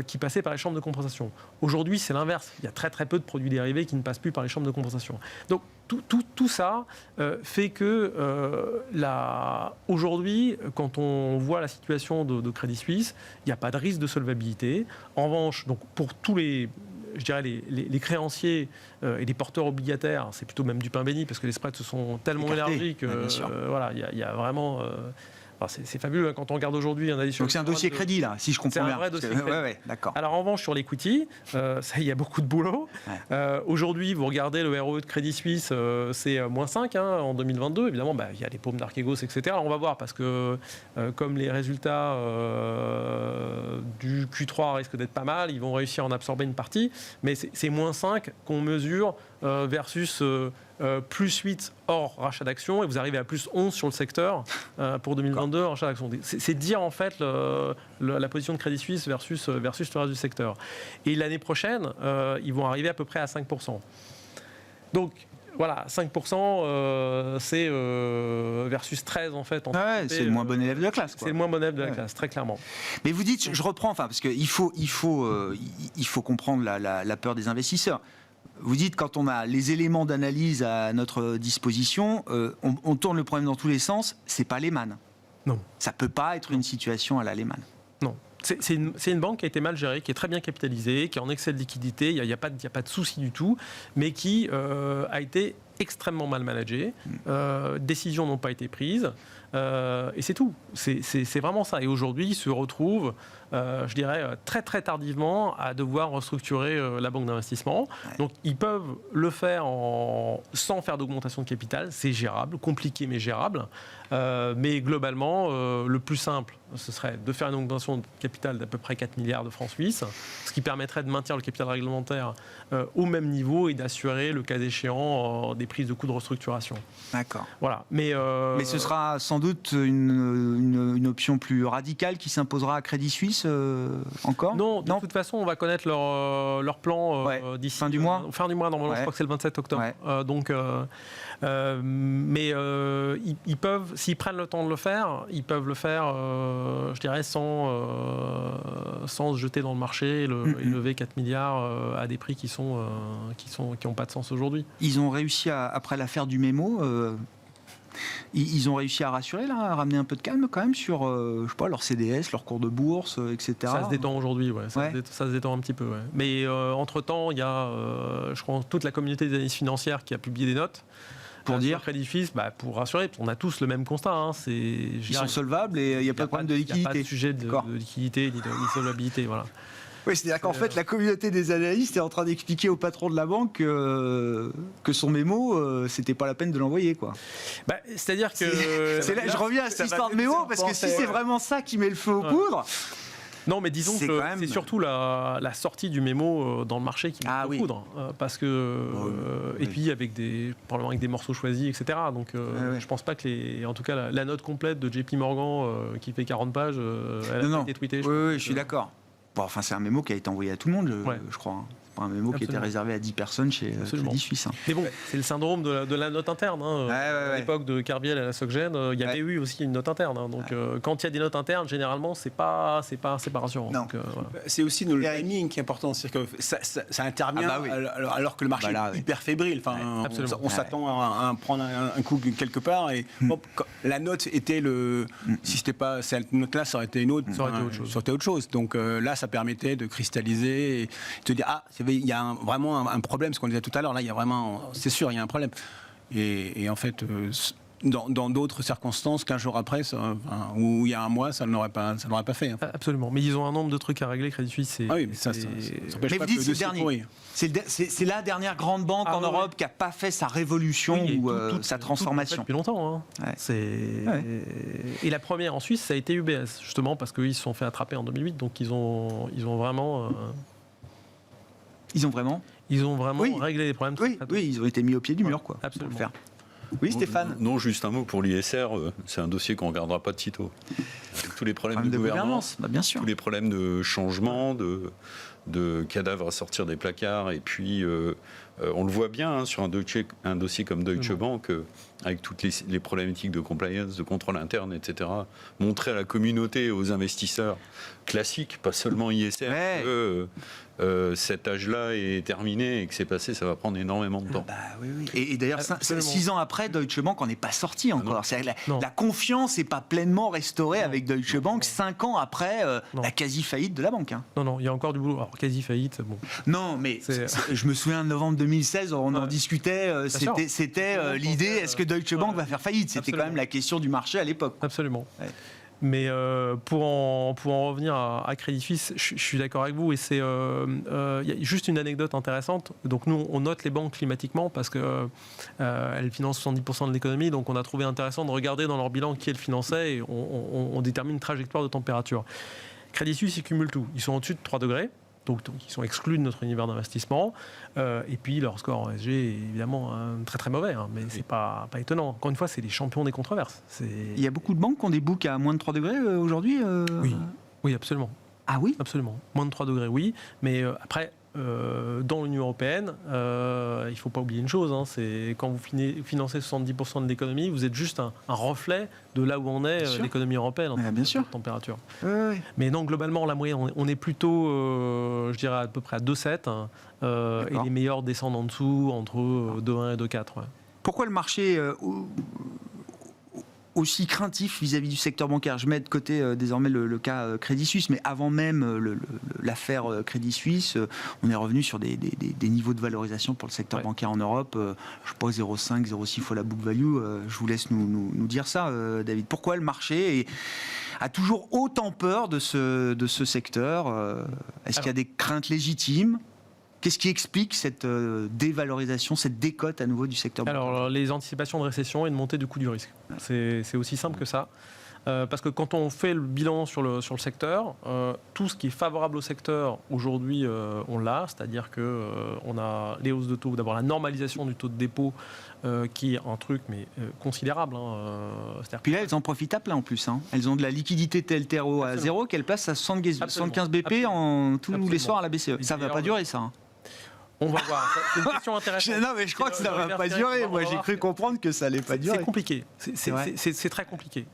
qui passaient par les chambres de compensation. Aujourd'hui, c'est l'inverse. Il y a très très peu de produits dérivés qui ne passent plus par les chambres de compensation. Donc, tout ça fait que aujourd'hui, quand on voit la situation de Crédit Suisse, il n'y a pas de risque de solvabilité. En revanche, donc, pour tous les créanciers et les porteurs obligataires, c'est plutôt même du pain béni parce que les spreads se sont tellement élargis que voilà, il y a vraiment... c'est fabuleux quand on regarde aujourd'hui un addition. Donc c'est un dossier crédit là, si je comprends bien. C'est un vrai dossier crédit. Ouais, d'accord. Alors en revanche sur l'equity, il y a beaucoup de boulot. Ouais. Aujourd'hui, vous regardez le ROE de Crédit Suisse, c'est -5 en 2022. Évidemment, il y a les paumes d'Archegos, etc. Alors, on va voir parce que comme les résultats du Q3 risquent d'être pas mal, ils vont réussir à en absorber une partie. Mais c'est -5 qu'on mesure versus +8 hors rachat d'actions, et vous arrivez à +11 sur le secteur pour 2022 en rachat d'actions. C'est dire en fait la position de Crédit Suisse versus le reste du secteur. Et l'année prochaine, ils vont arriver à peu près à 5%. Donc voilà, 5%, c'est versus 13 en fait. C'est le moins bon élève de la classe. C'est le moins bon élève de la classe, très clairement. Mais vous dites, je reprends, parce qu'il faut comprendre la peur des investisseurs. Vous dites, quand on a les éléments d'analyse à notre disposition, on tourne le problème dans tous les sens, c'est pas Lehman. Non. Ça peut pas être une situation à la Lehman. Non. C'est une banque qui a été mal gérée, qui est très bien capitalisée, qui est en excès de liquidité, il n'y a pas de souci du tout, mais qui a été extrêmement mal managée. Décisions n'ont pas été prises, et c'est tout. C'est vraiment ça. Et aujourd'hui, ils se retrouvent, je dirais, très très tardivement à devoir restructurer la banque d'investissement. Ouais. Donc, ils peuvent le faire sans faire d'augmentation de capital. C'est gérable, compliqué mais gérable. Mais globalement, le plus simple, ce serait de faire une augmentation de capital d'à peu près 4 milliards de francs suisses, ce qui permettrait de maintenir le capital réglementaire au même niveau et d'assurer, le cas échéant, des prises de coûts de restructuration. D'accord. Voilà. Mais ce sera sans doute une option plus radicale qui s'imposera à Crédit Suisse encore ? Non, de toute façon, on va connaître leur plan d'ici fin du mois. Fin du mois, normalement, je crois que c'est le 27 octobre. Ouais. Mais ils peuvent, s'ils prennent le temps de le faire, ils peuvent le faire, je dirais, sans se jeter dans le marché et lever 4 milliards à des prix qui n'ont pas de sens aujourd'hui. Ils ont réussi, après l'affaire du mémo, ils ont réussi à rassurer, là, à ramener un peu de calme quand même sur je sais pas, leur CDS, leur cours de bourse, etc. Ça se détend aujourd'hui, ça se détend un petit peu. Ouais. Mais entre-temps, il y a, je crois, toute la communauté des analystes financières qui a publié des notes. Pour dire Crédit Suisse, pour rassurer, on a tous le même constat. Ils sont solvables et il n'y a pas de problème de liquidité. Il n'y a pas de sujet de liquidité ni de solvabilité. Voilà. Oui, c'est-à-dire qu'en fait, la communauté des analystes est en train d'expliquer au patron de la banque que son mémo, c'était pas la peine de l'envoyer, quoi. C'est-à-dire que... je reviens à cette histoire de mémo, parce que si c'est vraiment ça qui met le feu aux poudres... Non, mais disons que c'est surtout la sortie du mémo dans le marché qui met le poudre. Parce que... et puis, probablement avec des morceaux choisis, etc. Donc, je pense pas que en tout cas, la note complète de JP Morgan, qui fait 40 pages, elle a été tweetée. Oui, je suis d'accord. Bon, enfin, c'est un mémo qui a été envoyé à tout le monde, je crois. C'est pas un mémo qui était réservé à 10 personnes chez Crédit Suisse. Mais bon, c'est le syndrome de la note interne. À l'époque de Kerviel à la SocGen, il y avait eu aussi une note interne. Donc, quand il y a des notes internes, généralement, c'est pas rassurant. Donc, c'est aussi le timing qui est important. C'est-à-dire que ça intervient alors que le marché est hyper fébrile. Enfin, on s'attend à prendre un coup quelque part. Et la note était si c'était pas cette note-là, ça aurait été une autre. Ça aurait été autre chose. Donc là, ça permettait de cristalliser et de dire il y a vraiment un problème, ce qu'on disait tout à l'heure. Là, il y a vraiment, c'est sûr, il y a un problème. Et en fait, dans d'autres circonstances, 15 jours après, ou il y a un mois, ça ne l'aurait pas fait. Absolument. Mais ils ont un nombre de trucs à régler, Crédit Suisse. Mais vous dites c'est le dernier. C'est la dernière grande banque en Europe qui n'a pas fait sa révolution ou sa transformation. Depuis longtemps. Et la première en Suisse, ça a été UBS, justement, parce qu'ils se sont fait attraper en 2008. Donc ils ont vraiment... Ils ont vraiment réglé les problèmes. Oui, ils ont été mis au pied du mur, quoi. Absolument. Pour le faire. Oui, Stéphane. Non, juste un mot pour l'ISR. C'est un dossier qu'on ne regardera pas de sitôt. Avec tous les problèmes de gouvernance, bien sûr. Tous les problèmes de changement, de cadavres à sortir des placards. Et puis, on le voit bien sur un dossier comme Deutsche Bank, avec toutes les problématiques de compliance, de contrôle interne, etc. Montrer à la communauté, aux investisseurs classiques, pas seulement ISR, que cet âge-là est terminé et que c'est passé, ça va prendre énormément de temps. Oui. Et d'ailleurs, 6 ans après, Deutsche Bank n'en est pas sorti encore. La confiance n'est pas pleinement restaurée avec Deutsche Bank 5 ans après la quasi-faillite de la banque. Non, il y a encore du boulot. Alors, quasi-faillite, bon. Non, mais je me souviens de novembre 2016, on en discutait, c'était l'idée, est-ce que Deutsche Bank va faire faillite ? C'était quand même la question du marché à l'époque. Absolument. Ouais. Mais pour en revenir à Crédit Suisse, je suis d'accord avec vous. Et il y a juste une anecdote intéressante. Donc nous, on note les banques climatiquement parce qu'elles financent 70% de l'économie. Donc on a trouvé intéressant de regarder dans leur bilan qui elles finançaient et on détermine une trajectoire de température. Crédit Suisse, ils cumulent tout. Ils sont au-dessus de 3 degrés. Donc ils sont exclus de notre univers d'investissement. Et puis leur score en ESG est évidemment très très mauvais, mais c'est pas étonnant. Encore une fois, c'est les champions des controverses. Il y a beaucoup de banques qui ont des books à moins de 3 degrés aujourd'hui Oui, absolument. Ah oui ? Absolument. Moins de 3 degrés, oui. Mais après, dans l'Union européenne, il ne faut pas oublier une chose, c'est quand vous financez 70% de l'économie, vous êtes juste un reflet de là où on est l'économie européenne en termes de température. Mais non, globalement, la moyenne, on est plutôt, je dirais, à peu près à 2,7 et les meilleurs descendent en dessous, entre 2,1 et 2,4. Pourquoi le marché aussi craintif vis-à-vis du secteur bancaire? Je mets de côté désormais le cas Crédit Suisse, mais avant même l'affaire Crédit Suisse, on est revenu sur des niveaux de valorisation pour le secteur bancaire en Europe, je sais pas, 0,5, 0,6 fois la book value. Je vous laisse nous dire ça, David. Pourquoi le marché a toujours autant peur de ce secteur? Est-ce qu'il y a des craintes légitimes? Qu'est-ce qui explique cette dévalorisation, cette décote à nouveau du secteur bancaire? Alors, les anticipations de récession et de montée du coût du risque. C'est aussi simple que ça. Parce que quand on fait le bilan sur le secteur, tout ce qui est favorable au secteur, aujourd'hui, on l'a. C'est-à-dire qu'on a les hausses de taux, d'abord la normalisation du taux de dépôt, qui est un truc considérable. Puis là, elles en profitent à plein en plus. Elles ont de la liquidité TLTRO à zéro qu'elles placent à 75 BP tous les soirs à la BCE. Ça ne va pas durer, ça. On va voir. C'est une question intéressante. Non, mais je crois que ça ne va pas durer. Moi, j'ai cru comprendre que ça n'allait pas durer. C'est compliqué. C'est très compliqué.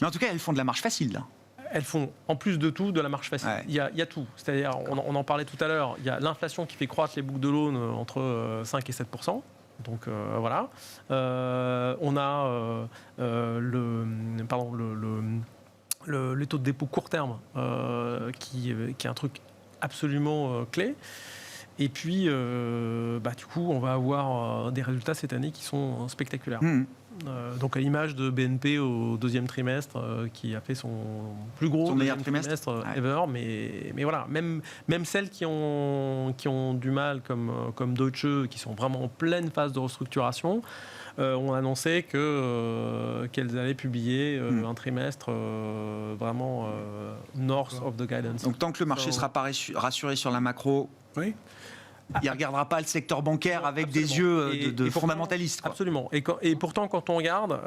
Mais en tout cas, elles font de la marge facile, là. Elles font, en plus de tout, de la marge facile. Il y a tout. C'est-à-dire, on en parlait tout à l'heure, il y a l'inflation qui fait croître les boucles de loan entre 5 et 7%. Donc voilà. On a le taux de dépôt court terme qui est un truc absolument clé. Et puis, du coup, on va avoir des résultats cette année qui sont spectaculaires. Donc, à l'image de BNP au deuxième trimestre, qui a fait son plus gros deuxième trimestre ever. Mais voilà, même celles qui ont du mal, comme Deutsche, qui sont vraiment en pleine phase de restructuration, ont annoncé qu'elles allaient publier un trimestre vraiment north of the guidance. Donc, tant que le marché ne sera pas rassuré sur la macro... Oui. Il ne regardera pas le secteur bancaire avec des yeux de fondamentalistes. Absolument. Et pourtant, quand on regarde,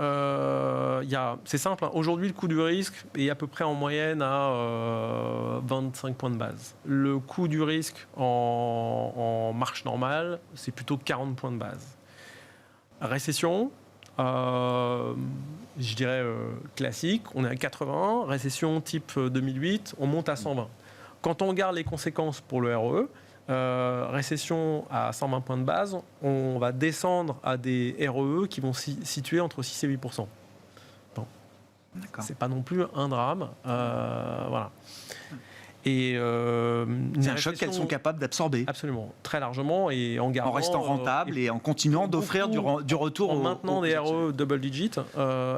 c'est simple. Aujourd'hui, le coût du risque est à peu près en moyenne à 25 points de base. Le coût du risque en marche normale, c'est plutôt 40 points de base. Récession, je dirais classique, on est à 80. Récession type 2008, on monte à 120. Quand on regarde les conséquences pour le ROE, récession à 120 points de base, on va descendre à des ROE qui vont situer entre 6 et 8%. Bon. C'est pas non plus un drame. Voilà. Et c'est un choc qu'elles sont capables d'absorber. Absolument, très largement, et en gardant, en restant rentable et en continuant d'offrir du retour en maintenant des ROE double digit,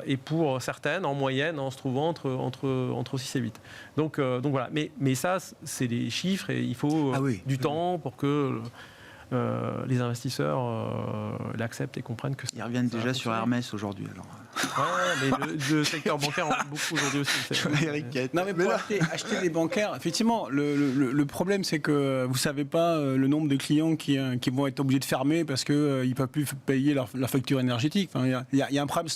et pour certaines, en moyenne, en se trouvant entre 6 et 8. Donc voilà, mais ça, c'est des chiffres, et il faut du temps pour que les investisseurs l'acceptent et comprennent que... Ils reviennent déjà sur Hermès aujourd'hui, alors. Ouais, mais le secteur bancaire en parle beaucoup aujourd'hui aussi. Non, mais pour acheter des bancaires, effectivement, le problème, c'est que vous ne savez pas le nombre de clients qui vont être obligés de fermer parce qu'ils ne peuvent plus payer leur facture énergétique. Enfin, il y a un problème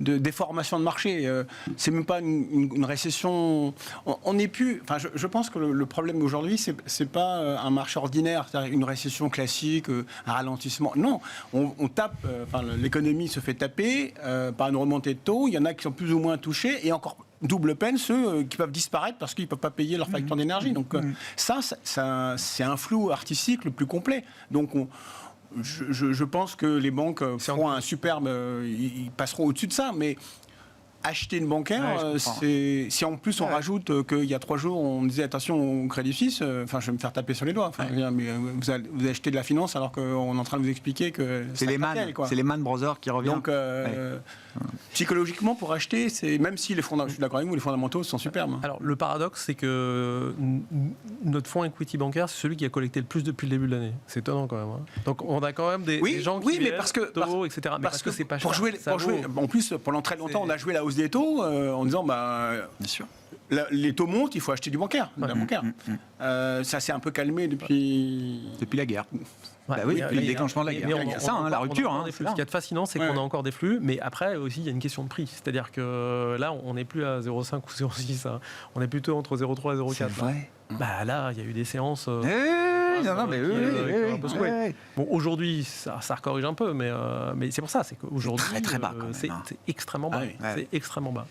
de déformation de marché. C'est même pas une récession. On n'est plus. Enfin, je pense que le problème aujourd'hui, c'est pas un marché ordinaire, c'est-à-dire une récession classique, un ralentissement. Non, on tape. Enfin, l'économie se fait taper par une remontée de taux. Il y en a qui sont plus ou moins touchés, et encore double peine ceux qui peuvent disparaître parce qu'ils ne peuvent pas payer leur facture d'énergie. Donc ça, c'est un flou artistique le plus complet. Donc je pense que les banques feront un superbe... ils passeront au-dessus de ça, mais... Acheter une bancaire, si en plus on rajoute qu'il y a 3 jours on disait attention au Crédit Suisse, je vais me faire taper sur les doigts. Mais vous achetez de la finance alors qu'on est en train de vous expliquer que c'est les Man Brothers qui reviennent. Donc psychologiquement pour acheter, même si je suis d'accord avec vous, les fondamentaux sont superbes. Alors le paradoxe, c'est que notre fonds equity bancaire, c'est celui qui a collecté le plus depuis le début de l'année. C'est étonnant quand même. Donc on a quand même des gens qui mais parce que etc. Mais parce que c'est pas cher. Pour jouer, en plus pendant très longtemps on a joué la hausse des taux en disant bien sûr. Les taux montent, il faut acheter du bancaire, de la bancaire. Ça s'est un peu calmé depuis la guerre. Depuis le déclenchement de la guerre. C'est ça, la rupture. Ce qui est fascinant, c'est qu'on a encore des flux, mais après aussi il y a une question de prix. C'est-à-dire que là, on n'est plus à 0,5 ou 0,6, on est plutôt entre 0,3 et 0,4. C'est vrai. Là, il y a eu des séances. Bon, aujourd'hui, ça corrige un peu, mais c'est pour ça, c'est qu'aujourd'hui, très très bas. C'est extrêmement bas. C'est extrêmement bas.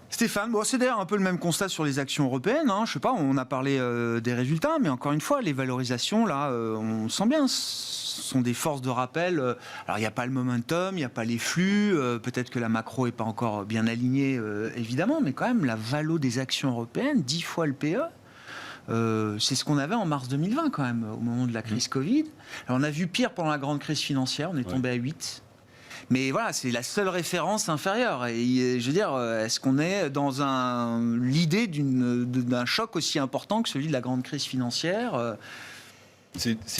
Stéphane, c'est d'ailleurs un peu le même constat sur les actions européennes. Je sais pas, on a parlé des résultats, mais encore une fois, les valorisations, là, on sent bien, ce sont des forces de rappel. Alors, il n'y a pas le momentum, il n'y a pas les flux. Peut-être que la macro n'est pas encore bien alignée, évidemment, mais quand même, la valo des actions européennes, 10 fois le PE. C'est ce qu'on avait en mars 2020 quand même, au moment de la crise Covid. Alors, on a vu pire pendant la grande crise financière, on est tombé à 8. Mais voilà, c'est la seule référence inférieure. Et je veux dire, est-ce qu'on est dans l'idée d'un choc aussi important que celui de la grande crise financière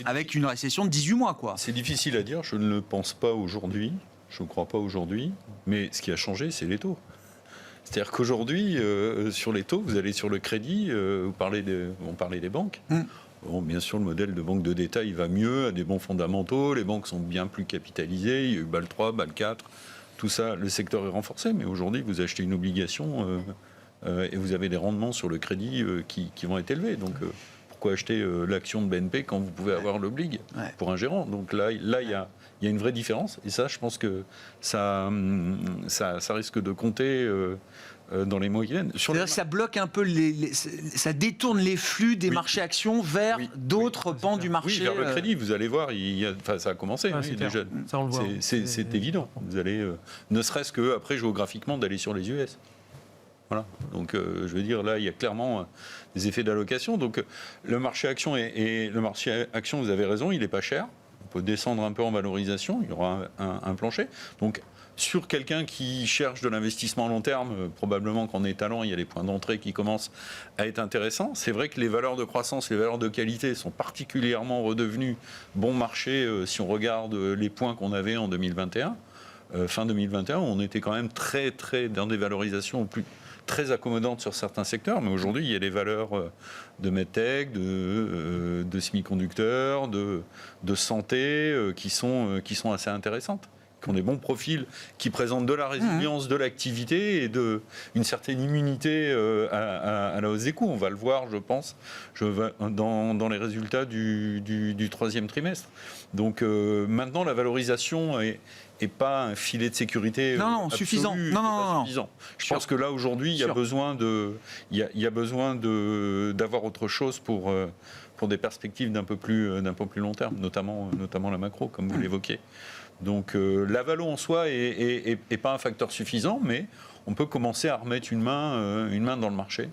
avec une récession de 18 mois, quoi. C'est difficile à dire, je ne le pense pas aujourd'hui, je ne crois pas aujourd'hui, mais ce qui a changé, c'est les taux. C'est-à-dire qu'aujourd'hui, sur les taux, vous allez sur le crédit, on parlait des banques. Bon, bien sûr, le modèle de banque de détail va mieux, a des bons fondamentaux, les banques sont bien plus capitalisées, il y a eu BAL 3, BAL 4, tout ça, le secteur est renforcé, mais aujourd'hui, vous achetez une obligation et vous avez des rendements sur le crédit qui vont être élevés. Donc, pourquoi acheter l'action de BNP quand vous pouvez avoir l'oblig pour un gérant? Donc là, il y a une vraie différence, et ça, je pense que ça risque de compter... dans les mois qui viennent. Ça bloque un peu, ça détourne les flux des marchés actions vers d'autres pans du marché. Oui, vers le crédit. Vous allez voir, ça a commencé déjà. Ça, on le voit. C'est évident. Vous allez, ne serait-ce que après géographiquement, d'aller sur les US. Voilà. Donc, je veux dire, là, il y a clairement des effets d'allocation. Donc, le marché action vous avez raison, il n'est pas cher. On peut descendre un peu en valorisation. Il y aura un plancher. Donc, sur quelqu'un qui cherche de l'investissement à long terme, probablement qu'en étalant, il y a des points d'entrée qui commencent à être intéressants. C'est vrai que les valeurs de croissance, les valeurs de qualité sont particulièrement redevenues bon marché si on regarde les points qu'on avait en 2021. Fin 2021, on était quand même très dans des valorisations très accommodantes sur certains secteurs, mais aujourd'hui, il y a des valeurs de medtech, de semi-conducteurs, de santé qui sont assez intéressantes, qui ont des bons profils, qui présentent de la résilience, de l'activité et une certaine immunité à la hausse des coûts. On va le voir, je pense, dans les résultats du troisième trimestre. Donc maintenant, la valorisation est pas un filet de sécurité suffisant. Suffisant. Je pense que là, aujourd'hui, il y a besoin d'avoir autre chose pour des perspectives d'un peu plus long terme, notamment la macro, comme vous l'évoquiez. Donc la valo en soi est pas un facteur suffisant, mais on peut commencer à remettre une main dans le marché.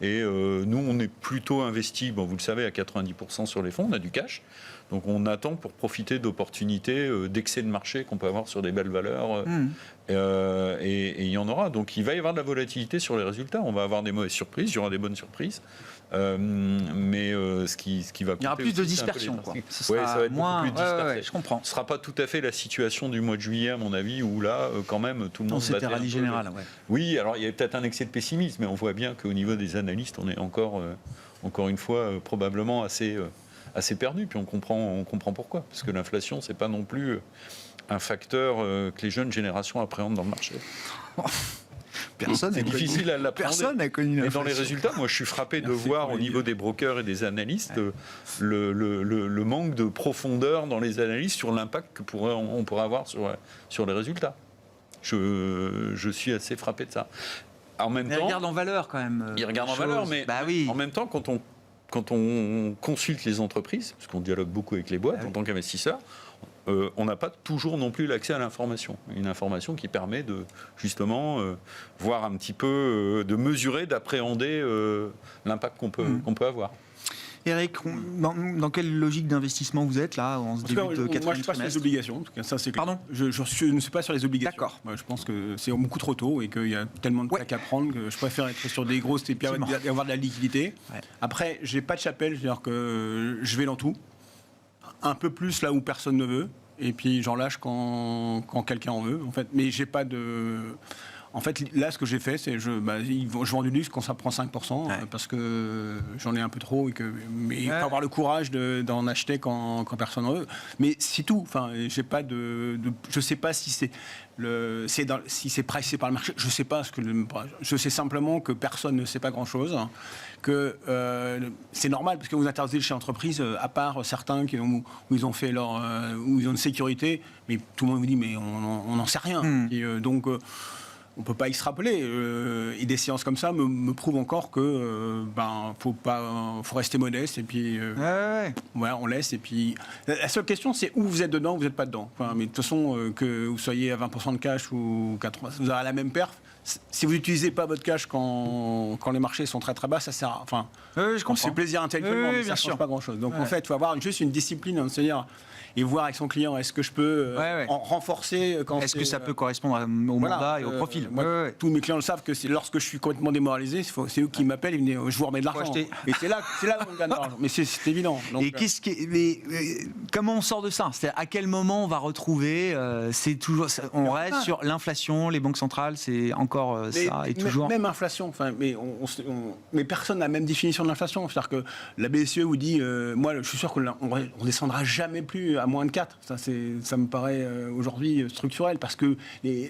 Et nous, on est plutôt investi, vous le savez, à 90% sur les fonds, on a du cash. Donc on attend pour profiter d'opportunités, d'excès de marché qu'on peut avoir sur des belles valeurs. Et il y en aura. Donc il va y avoir de la volatilité sur les résultats. On va avoir des mauvaises surprises, il y aura des bonnes surprises. Mais ce qui va il y aura plus de dispersion, quoi. Ça va être moins plus dispersé. Je comprends. Ce ne sera pas tout à fait la situation du mois de juillet, à mon avis, où là, quand même, tout le monde c'était rallye général. Oui, alors il y a peut-être un excès de pessimisme, mais on voit bien qu'au niveau des analystes, on est encore une fois, probablement assez perdu. Puis on comprend pourquoi. Parce que l'inflation, c'est pas non plus un facteur que les jeunes générations appréhendent dans le marché. C'est difficile à l'appréhender. Personne n'a connu l'inflation. Mais dans les résultats, moi, je suis frappé de voir au niveau des brokers et des analystes le manque de profondeur dans les analyses sur l'impact qu'on pourrait avoir sur les résultats. Je suis assez frappé de ça. En même temps, ils regardent en valeur quand même. Ils regardent en valeur, mais en même temps, quand on consulte les entreprises, parce qu'on dialogue beaucoup avec les boîtes en tant qu'investisseur, on n'a pas toujours non plus l'accès à l'information. Une information qui permet de, justement, voir un petit peu, de mesurer, d'appréhender l'impact qu'on peut avoir. Eric, dans quelle logique d'investissement vous êtes là en ce début de quatrième trimestre ? Moi, je ne suis pas sur les obligations. En tout cas, ça, c'est clair. Pardon ? Je ne suis pas sur les obligations. D'accord. Je pense que c'est beaucoup trop tôt et qu'il y a tellement de plaques à prendre que je préfère être sur des grosses et avoir de la liquidité. Ouais. Après, je n'ai pas de chapelle, c'est-à-dire que je vais dans tout. Un peu plus là où personne ne veut. Et puis j'en lâche quand quelqu'un en veut. En fait. Mais j'ai pas de... En fait, là, ce que j'ai fait, c'est je vends du luxe quand ça prend 5%, parce que j'en ai un peu trop. Mais il faut avoir le courage d'en acheter quand personne n'en veut. Mais c'est tout. Enfin, j'ai pas je ne sais pas si si c'est pricé par le marché. Je sais pas je sais simplement que personne ne sait pas grand-chose. Que c'est normal, parce que vous intervenez chez entreprise, à part certains où ils ont fait où ils ont une sécurité, mais tout le monde vous dit, mais on n'en sait rien. Et, donc... on ne peut pas extrapoler. Et des séances comme ça me prouvent encore que faut rester modeste et puis voilà, on laisse. Et puis la seule question, c'est où vous êtes dedans, ou vous n'êtes pas dedans. Enfin, mais de toute façon, que vous soyez à 20% de cash ou 80%, vous aurez la même perf. Si vous n'utilisez pas votre cash quand les marchés sont très très bas, ça sert à... Enfin, je comprends. C'est plaisir intellectuellement, mais ça ne change pas grand-chose. Donc en fait, il faut avoir juste une discipline, c'est-à-dire... et voir avec son client, est-ce que je peux en renforcer quand est-ce que ça peut correspondre au mandat et au profil. Tous mes clients le savent que lorsque je suis complètement démoralisé, c'est eux qui m'appellent, ils me disent, je vous remets de l'argent. Et c'est là où on gagne de l'argent. Mais c'est évident. Donc, et comment on sort de ça ? C'est-à-dire à quel moment on va retrouver on reste sur l'inflation, les banques centrales, c'est encore ça et toujours. Même inflation. Mais personne n'a la même définition de l'inflation. C'est-à-dire que la BCE vous dit, moi, je suis sûr qu'on ne descendra jamais plus à moins de 4. Ça me paraît aujourd'hui structurel, parce que les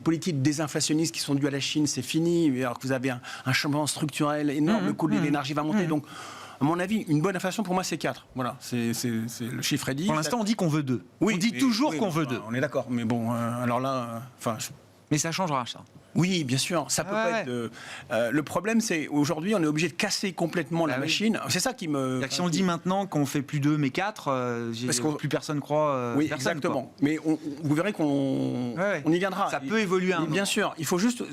politiques désinflationnistes qui sont dues à la Chine, c'est fini, alors que vous avez un changement structurel énorme, le coût de l'énergie va monter. Donc, à mon avis, une bonne inflation, pour moi, c'est 4. Voilà, c'est le chiffre est dit. Pour l'instant, on dit qu'on veut 2. Oui, on dit toujours qu'on veut 2. On est d'accord, mais bon, alors là... Mais ça changera, ça. Oui, bien sûr, ça peut pas être... le problème, c'est aujourd'hui, on est obligé de casser complètement la machine. C'est ça qui me... Si on dit maintenant qu'on fait plus 2 mais 4, plus personne croit... oui, exactement. Quoi. Mais vous verrez qu'on on y viendra. Ça peut évoluer un moment. Bien sûr, il faut juste...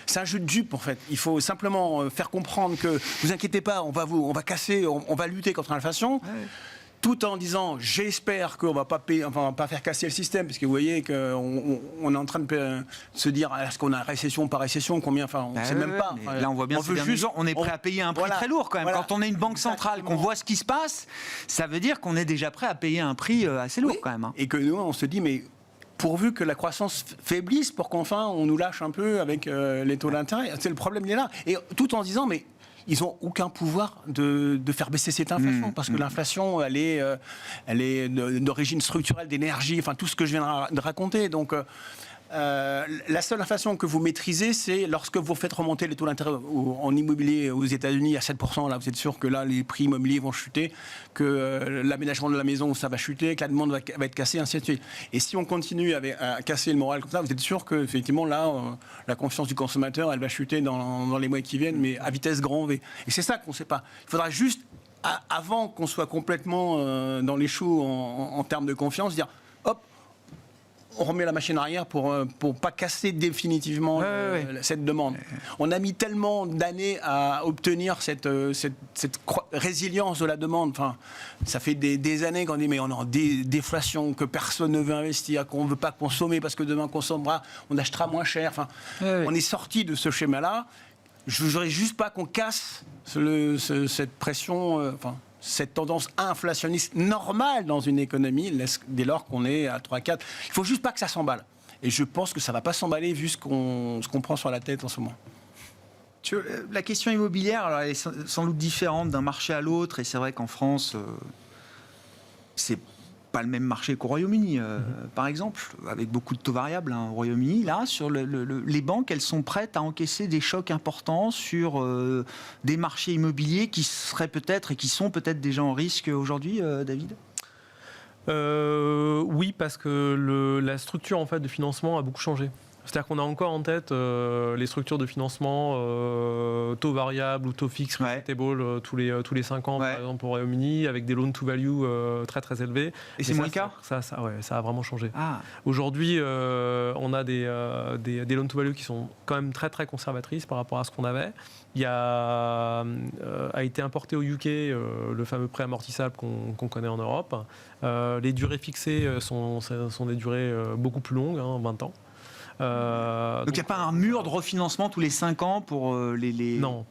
C'est un jeu de dupes, en fait. Il faut simplement faire comprendre que, vous inquiétez pas, on va casser, on va lutter contre l'inflation. Tout en disant, j'espère qu'on ne va pas faire casser le système, parce que vous voyez qu'on est en train de se dire, est-ce qu'on a récession par récession, combien, on ne sait même pas. Là, on voit bien, on est prêt à payer un prix très lourd quand même. Quand on est une banque centrale, qu'on voit ce qui se passe, ça veut dire qu'on est déjà prêt à payer un prix assez lourd quand même. Et que nous, on se dit, mais pourvu que la croissance faiblisse, pour qu'enfin on nous lâche un peu avec les taux d'intérêt. C'est le problème, il est là. Et tout en disant, mais ils n'ont aucun pouvoir de faire baisser cette inflation, parce que l'inflation, elle est d'origine structurelle, d'énergie, tout ce que je viens de raconter. Donc, la seule inflation que vous maîtrisez, c'est lorsque vous faites remonter les taux d'intérêt en immobilier aux États-Unis à 7%. Là, vous êtes sûr que là, les prix immobiliers vont chuter, que l'aménagement de la maison, ça va chuter, que la demande va être cassée, ainsi de suite. Et si on continue à casser le moral comme ça, vous êtes sûr que effectivement là, la confiance du consommateur, elle va chuter dans les mois qui viennent, mais à vitesse grand V. Et c'est ça qu'on ne sait pas. Il faudra juste, avant qu'on soit complètement dans les choux en termes de confiance, dire hop, on remet la machine arrière pour pas casser définitivement cette demande. On a mis tellement d'années à obtenir cette résilience de la demande. Enfin, ça fait des années qu'on dit mais on est en déflation, que personne ne veut investir, qu'on ne veut pas consommer parce que demain on consommera, on achètera moins cher. Enfin, on est sorti de ce schéma-là. Je ne voudrais juste pas qu'on casse cette pression, cette tendance inflationniste normale dans une économie, dès lors qu'on est à 3-4. Il ne faut juste pas que ça s'emballe. Et je pense que ça ne va pas s'emballer vu ce qu'on prend sur la tête en ce moment. La question immobilière, alors, elle est sans doute différente d'un marché à l'autre. Et c'est vrai qu'en France, c'est pas le même marché qu'au Royaume-Uni, par exemple, avec beaucoup de taux variables au Royaume-Uni. Là, sur les banques, elles sont prêtes à encaisser des chocs importants sur des marchés immobiliers qui seraient peut-être et qui sont peut-être déjà en risque aujourd'hui, David ? Oui, parce que la structure en fait, de financement a beaucoup changé. C'est-à-dire qu'on a encore en tête les structures de financement taux variable ou taux fixe, stable tous les 5 ans, par exemple au Royaume-Uni, avec des loan to value très très élevés. Et c'est moins le cas ? Ça a vraiment changé. Aujourd'hui, on a des loan to value qui sont quand même très très conservatrices par rapport à ce qu'on avait. Il a été importé au UK le fameux prêt amortissable qu'on connaît en Europe. Les durées fixées sont des durées beaucoup plus longues, 20 ans. Donc il n'y a pas un mur de refinancement tous les 5 ans pour les... Non,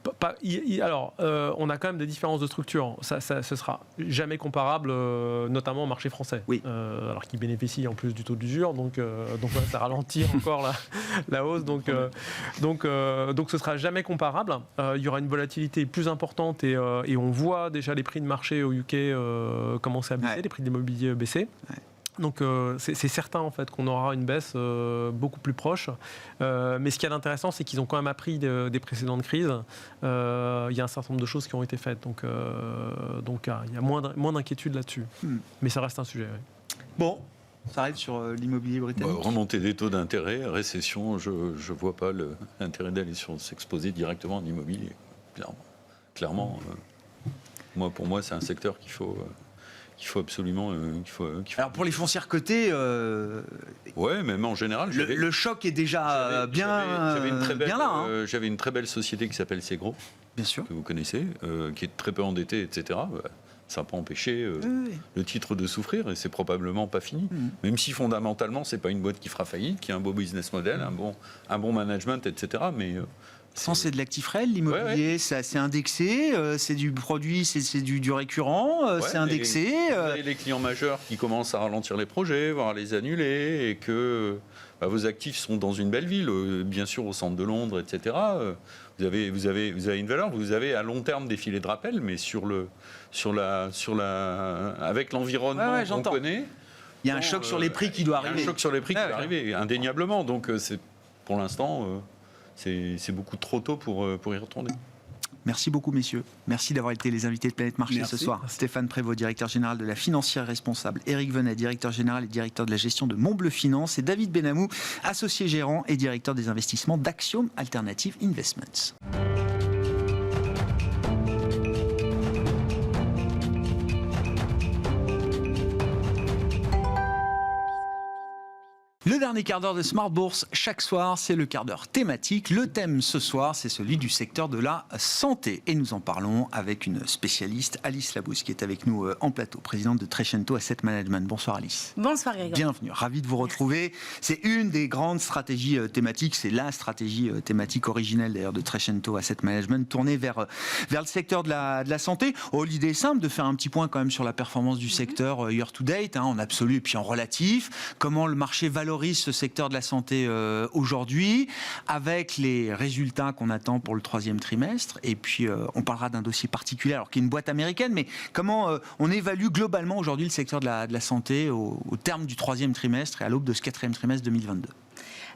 alors on a quand même des différences de structure. Ce sera jamais comparable, notamment au marché français. Oui. Alors qu'il bénéficie en plus du taux d'usure, donc ça ralentit encore la hausse. Donc ce sera jamais comparable. Il y aura une volatilité plus importante et on voit déjà les prix de marché au UK commencer à baisser, les prix de l'immobilier baisser. Donc c'est certain en fait qu'on aura une baisse beaucoup plus proche. Mais ce qui est intéressant, c'est qu'ils ont quand même appris des précédentes crises. Il y a un certain nombre de choses qui ont été faites. Donc il y a moins d'inquiétude là-dessus. Mais ça reste un sujet. Oui. Bon, on s'arrête sur l'immobilier britannique. Remontée des taux d'intérêt, récession, je ne vois pas l'intérêt d'aller s'exposer directement en immobilier. Clairement, pour moi, c'est un secteur qu'il faut absolument... Alors pour les foncières cotées... Ouais, même en général... Le choc est déjà bien là. J'avais une très belle société qui s'appelle Segro, bien sûr, que vous connaissez, qui est très peu endettée, etc. Ça n'a pas empêché le titre de souffrir et c'est probablement pas fini. Même si fondamentalement, c'est pas une boîte qui fera faillite, qui a un beau business model, un bon management, etc. Mais... c'est de l'actif réel, l'immobilier, c'est indexé, c'est du produit, c'est du récurrent, c'est indexé. Vous avez les clients majeurs qui commencent à ralentir les projets, voire à les annuler, et que vos actifs sont dans une belle ville, bien sûr au centre de Londres, etc. Vous avez une valeur, vous avez à long terme des filets de rappel, mais avec l'environnement qu'on connaît... Il y a un choc sur les prix qui doit arriver. Il y a un choc sur les prix qui doit arriver, indéniablement. Donc pour l'instant... C'est beaucoup trop tôt pour y retourner. Merci beaucoup, messieurs. Merci d'avoir été les invités de Planète Marché ce soir. Stéphane Prévost, directeur général de la financière responsable. Éric Venet, directeur général et directeur de la gestion de Montbleu Finance. Et David Benamou, associé gérant et directeur des investissements d'Axiom Alternative Investments. Le dernier quart d'heure de Smart Bourse, chaque soir, c'est le quart d'heure thématique. Le thème ce soir, c'est celui du secteur de la santé. Et nous en parlons avec une spécialiste, Alice Labousse, qui est avec nous en plateau, présidente de Trecento Asset Management. Bonsoir Alice. Bonsoir Grégoire. Bienvenue, ravi de vous retrouver. C'est une des grandes stratégies thématiques, c'est la stratégie thématique originelle d'ailleurs de Trecento Asset Management, tournée vers le secteur de la santé. L'idée est simple, de faire un petit point quand même sur la performance du secteur year to date, en absolu et puis en relatif. Comment le marché valorise ce secteur de la santé aujourd'hui, avec les résultats qu'on attend pour le 3e trimestre. Et puis, on parlera d'un dossier particulier, alors qui est une boîte américaine, mais comment on évalue globalement aujourd'hui le secteur de la santé au terme du 3e trimestre et à l'aube de ce 4e trimestre 2022 ?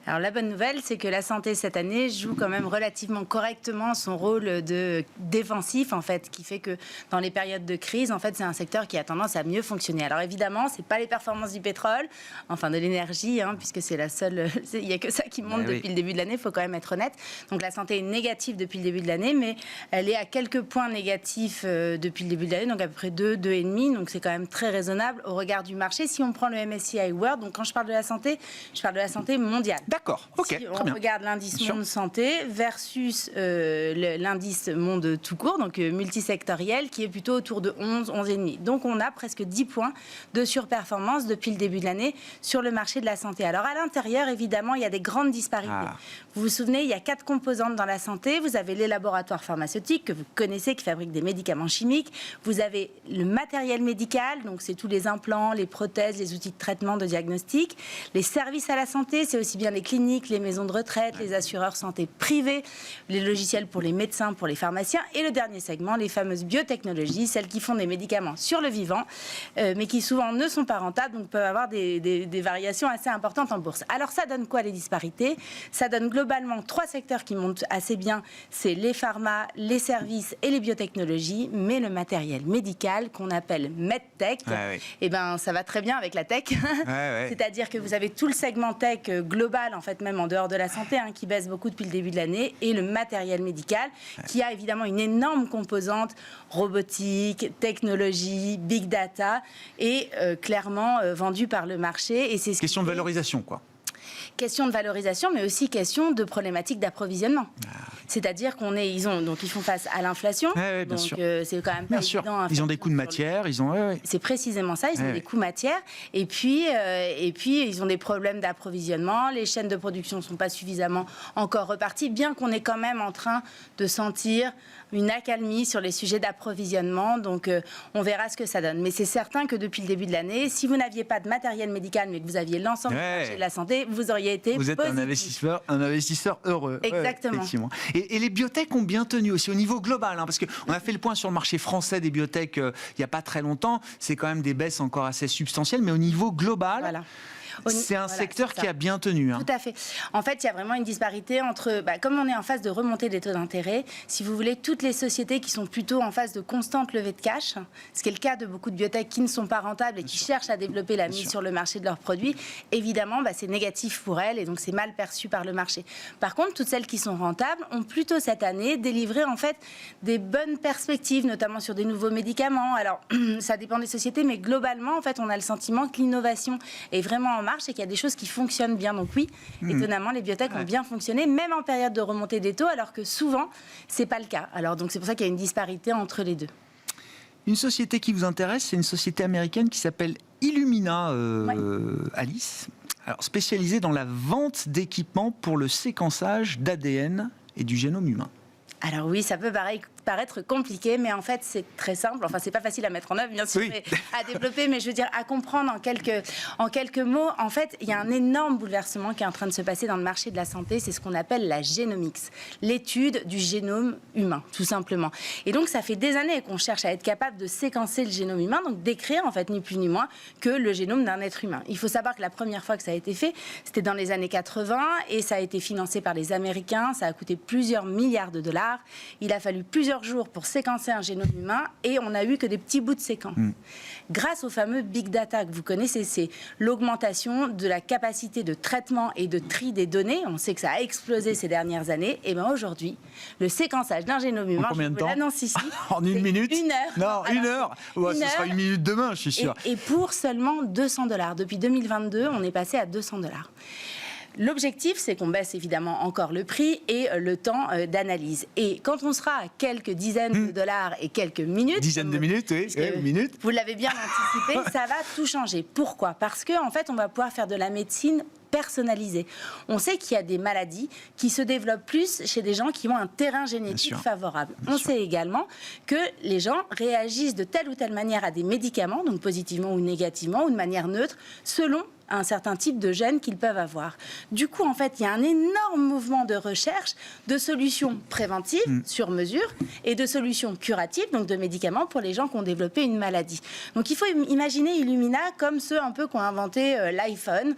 Alors la bonne nouvelle, c'est que la santé cette année joue quand même relativement correctement son rôle de défensif, en fait, qui fait que dans les périodes de crise, en fait, c'est un secteur qui a tendance à mieux fonctionner. Alors évidemment, c'est pas les performances du pétrole, enfin de l'énergie, puisque c'est la seule, il y a que ça qui monte depuis le début de l'année. Il faut quand même être honnête. Donc la santé est négative depuis le début de l'année, mais elle est à quelques points négatifs depuis le début de l'année, donc à peu près 2,5. Donc c'est quand même très raisonnable au regard du marché. Si on prend le MSCI World, donc quand je parle de la santé, je parle de la santé mondiale. D'accord, ok, si très on bien. regarde l'indice monde santé versus l'indice monde tout court, donc multisectoriel, qui est plutôt autour de 11,5. Donc on a presque 10 points de surperformance depuis le début de l'année sur le marché de la santé. Alors à l'intérieur, évidemment, il y a des grandes disparités. Vous vous souvenez, il y a 4 composantes dans la santé. Vous avez les laboratoires pharmaceutiques que vous connaissez, qui fabriquent des médicaments chimiques. Vous avez le matériel médical, donc c'est tous les implants, les prothèses, les outils de traitement, de diagnostic. Les services à la santé, c'est aussi bien les cliniques, les maisons de retraite, les assureurs santé privés, les logiciels pour les médecins, pour les pharmaciens. Et le dernier segment, les fameuses biotechnologies, celles qui font des médicaments sur le vivant, mais qui souvent ne sont pas rentables, donc peuvent avoir des variations assez importantes en bourse. Alors ça donne quoi les disparités ? Ça donne globalement 3 secteurs qui montent assez bien, c'est les pharma, les services et les biotechnologies, mais le matériel médical qu'on appelle medtech, eh ben, ça va très bien avec la tech. C'est-à-dire que vous avez tout le segment tech global, en fait, même en dehors de la santé, qui baisse beaucoup depuis le début de l'année, et le matériel médical, qui a évidemment une énorme composante robotique, technologie, big data, et clairement vendu par le marché. Et c'est question de valorisation, quoi. Question de valorisation, mais aussi question de problématique d'approvisionnement. C'est-à-dire ils font face à l'inflation, donc c'est quand même pas évident. Ils ont des coûts de matière, C'est précisément ça, ils ont des coûts matière, et puis ils ont des problèmes d'approvisionnement. Les chaînes de production ne sont pas suffisamment encore reparties, bien qu'on est quand même en train de sentir une accalmie sur les sujets d'approvisionnement, donc on verra ce que ça donne. Mais c'est certain que depuis le début de l'année, si vous n'aviez pas de matériel médical, mais que vous aviez l'ensemble du marché de la santé, vous auriez été Vous êtes positif. un investisseur heureux. Exactement. Effectivement. Et les biotech ont bien tenu aussi au niveau global, parce qu'on a fait le point sur le marché français des biotech il n'y a pas très longtemps. C'est quand même des baisses encore assez substantielles, mais au niveau global... Voilà. C'est un secteur qui a bien tenu. Tout à fait. En fait, il y a vraiment une disparité entre, comme on est en phase de remontée des taux d'intérêt, si vous voulez, toutes les sociétés qui sont plutôt en phase de constante levée de cash, ce qui est le cas de beaucoup de biotech qui ne sont pas rentables et qui cherchent à développer la mise sur le marché de leurs produits, évidemment, c'est négatif pour elles et donc c'est mal perçu par le marché. Par contre, toutes celles qui sont rentables ont plutôt cette année délivré en fait des bonnes perspectives, notamment sur des nouveaux médicaments. Alors, ça dépend des sociétés, mais globalement, en fait, on a le sentiment que l'innovation est vraiment en marche et qu'il y a des choses qui fonctionnent bien. Donc oui, étonnamment, les biotech ont bien fonctionné, même en période de remontée des taux, alors que souvent, c'est pas le cas. Alors donc c'est pour ça qu'il y a une disparité entre les deux. Une société qui vous intéresse, c'est une société américaine qui s'appelle Illumina, Alice. Alors spécialisée dans la vente d'équipements pour le séquençage d'ADN et du génome humain. Alors oui, ça peut paraître compliqué, mais en fait, c'est très simple. Enfin, c'est pas facile à mettre en œuvre, bien sûr, mais à développer, mais je veux dire, à comprendre en quelques mots. En fait, il y a un énorme bouleversement qui est en train de se passer dans le marché de la santé. C'est ce qu'on appelle la génomics, l'étude du génome humain, tout simplement. Et donc, ça fait des années qu'on cherche à être capable de séquencer le génome humain, donc d'écrire, en fait, ni plus ni moins que le génome d'un être humain. Il faut savoir que la première fois que ça a été fait, c'était dans les années 80, et ça a été financé par les Américains. Ça a coûté plusieurs milliards de dollars. Il a fallu plusieurs jours pour séquencer un génome humain et on n'a eu que des petits bouts de séquence. Grâce au fameux big data que vous connaissez, c'est l'augmentation de la capacité de traitement et de tri des données. On sait que ça a explosé ces dernières années. Et bien aujourd'hui, le séquençage d'un génome humain, je vous l'annonce ici. En une minute 1 heure. Non, 1 heure. Ce sera 1 minute demain, je suis sûr. Et pour seulement $200. Depuis 2022, on est passé à $200. L'objectif, c'est qu'on baisse évidemment encore le prix et le temps d'analyse. Et quand on sera à quelques dizaines de dollars et quelques minutes... Dizaines de minutes, oui, minutes. Vous l'avez bien anticipé, ça va tout changer. Pourquoi ? Parce qu'en fait, on va pouvoir faire de la médecine personnalisée. On sait qu'il y a des maladies qui se développent plus chez des gens qui ont un terrain génétique favorable. On sait également que les gens réagissent de telle ou telle manière à des médicaments, donc positivement ou négativement, ou de manière neutre, selon un certain type de gène qu'ils peuvent avoir. Du coup, en fait, il y a un énorme mouvement de recherche de solutions préventives sur mesure et de solutions curatives, donc de médicaments pour les gens qui ont développé une maladie. Donc il faut imaginer Illumina comme ceux un peu qui ont inventé l'iPhone.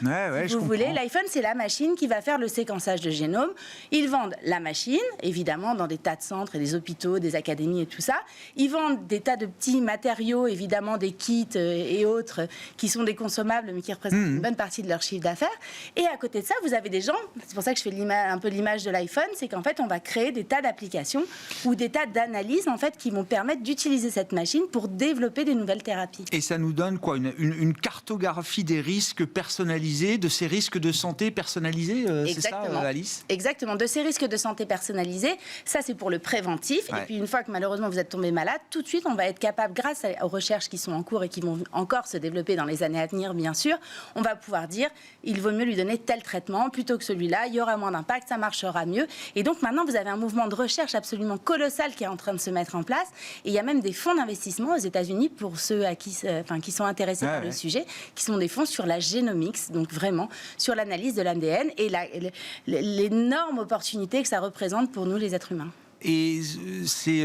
Si vous voulez, l'iPhone, c'est la machine qui va faire le séquençage de génome. Ils vendent la machine, évidemment, dans des tas de centres et des hôpitaux, des académies et tout ça. Ils vendent des tas de petits matériaux, évidemment, des kits et autres, qui sont des consommables, mais qui représentent une bonne partie de leur chiffre d'affaires. Et à côté de ça, vous avez des gens, c'est pour ça que je fais un peu l'image de l'iPhone, c'est qu'en fait, on va créer des tas d'applications ou des tas d'analyses, en fait, qui vont permettre d'utiliser cette machine pour développer des nouvelles thérapies. Et ça nous donne quoi, une cartographie des risques personnalisés, de ces risques de santé personnalisés, c'est ça, Alice ? Exactement, de ces risques de santé personnalisés, ça c'est pour le préventif. Et puis une fois que malheureusement vous êtes tombé malade, tout de suite on va être capable, grâce aux recherches qui sont en cours et qui vont encore se développer dans les années à venir, bien sûr, on va pouvoir dire il vaut mieux lui donner tel traitement plutôt que celui-là, il y aura moins d'impact, ça marchera mieux. Et donc maintenant vous avez un mouvement de recherche absolument colossal qui est en train de se mettre en place. Et il y a même des fonds d'investissement aux États-Unis pour ceux qui sont intéressés par le sujet, qui sont des fonds sur la génomics, donc vraiment sur l'analyse de l'ADN et l'énorme opportunité que ça représente pour nous les êtres humains. Et c'est...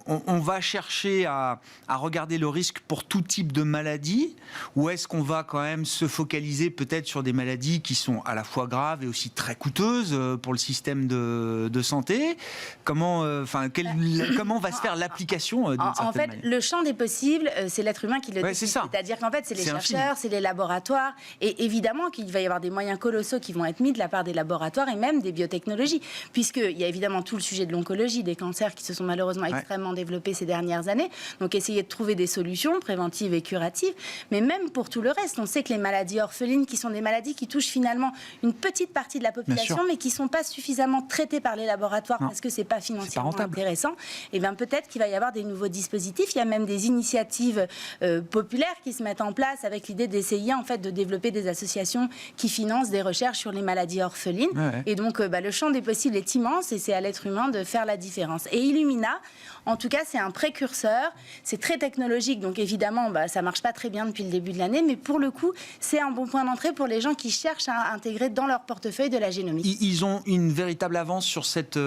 On va chercher à regarder le risque pour tout type de maladie, ou est-ce qu'on va quand même se focaliser peut-être sur des maladies qui sont à la fois graves et aussi très coûteuses pour le système de santé ? Comment va se faire l'application d'une certaine manière ? En fait, le champ des possibles, c'est l'être humain qui le décide. C'est-à-dire qu'en fait, c'est les chercheurs, c'est les laboratoires, et évidemment qu'il va y avoir des moyens colossaux qui vont être mis de la part des laboratoires et même des biotechnologies, puisqu'il y a évidemment tout le sujet de l'oncologie, des cancers qui se sont malheureusement extrêmement développé ces dernières années, donc essayer de trouver des solutions préventives et curatives, mais même pour tout le reste, on sait que les maladies orphelines, qui sont des maladies qui touchent finalement une petite partie de la population, mais qui ne sont pas suffisamment traitées par les laboratoires parce que ce n'est pas financièrement intéressant, et bien peut-être qu'il va y avoir des nouveaux dispositifs, il y a même des initiatives populaires qui se mettent en place avec l'idée d'essayer en fait de développer des associations qui financent des recherches sur les maladies orphelines, et donc le champ des possibles est immense et c'est à l'être humain de faire la différence. Et Illumina, en tout cas, c'est un précurseur, c'est très technologique, donc évidemment, ça ne marche pas très bien depuis le début de l'année, mais pour le coup, c'est un bon point d'entrée pour les gens qui cherchent à intégrer dans leur portefeuille de la génomique. Ils ont une véritable avance sur cette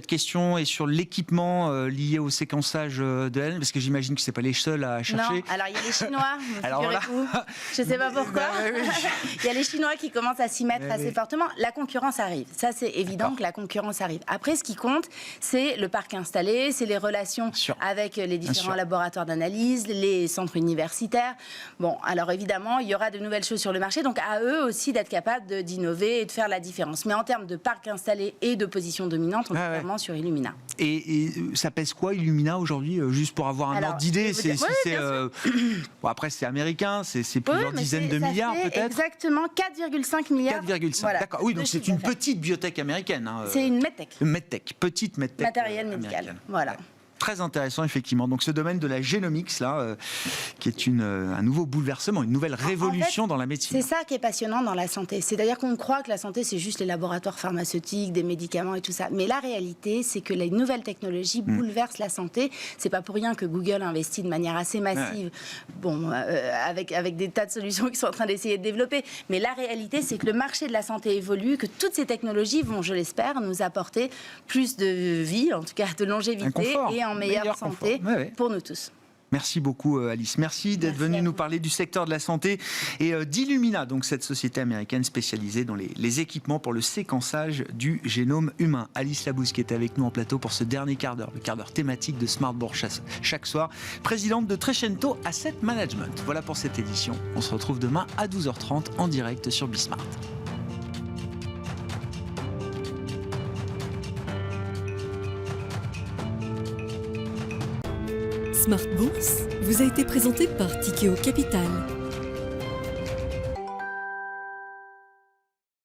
question et sur l'équipement lié au séquençage de l'ADN, parce que j'imagine que ce n'est pas les seuls à chercher. Non, alors il y a les Chinois, je ne sais pas pourquoi, il y a les Chinois qui commencent à s'y mettre assez fortement. La concurrence arrive, ça c'est évident que la concurrence arrive. Après, ce qui compte, c'est le parc installé, c'est les relations avec les différents laboratoires d'analyse, les centres universitaires. Bon, alors évidemment, il y aura de nouvelles choses sur le marché, donc à eux aussi d'être capables d'innover et de faire la différence. Mais en termes de parc installé et de position dominante, on est vraiment sur Illumina. Et ça pèse quoi, Illumina, aujourd'hui, juste pour avoir un ordre d'idée? Après, c'est américain, c'est plusieurs dizaines de milliards, peut-être? Exactement, 4,5 milliards. 4,5, voilà. D'accord. Oui, donc c'est une petite biotech américaine. C'est une medtech. Petite medtech. Matériel médical, voilà. Très intéressant, effectivement. Donc, ce domaine de la génomics, là, qui est un nouveau bouleversement, une nouvelle révolution dans la médecine. C'est ça qui est passionnant dans la santé. C'est-à-dire qu'on croit que la santé, c'est juste les laboratoires pharmaceutiques, des médicaments et tout ça. Mais la réalité, c'est que les nouvelles technologies bouleversent la santé. C'est pas pour rien que Google investit de manière assez massive, avec des tas de solutions qu'ils sont en train d'essayer de développer. Mais la réalité, c'est que le marché de la santé évolue, que toutes ces technologies vont, je l'espère, nous apporter plus de vie, en tout cas de longévité et en meilleure santé pour nous tous. Merci beaucoup Alice. Merci d'être venue nous parler du secteur de la santé et d'Illumina, donc cette société américaine spécialisée dans les équipements pour le séquençage du génome humain. Alice Labousse qui est avec nous en plateau pour ce dernier quart d'heure, le quart d'heure thématique de Smart Bourse chaque soir, présidente de Trecento Asset Management. Voilà pour cette édition. On se retrouve demain à 12h30 en direct sur Bismart. Smart Bourse vous a été présenté par Tikeo Capital.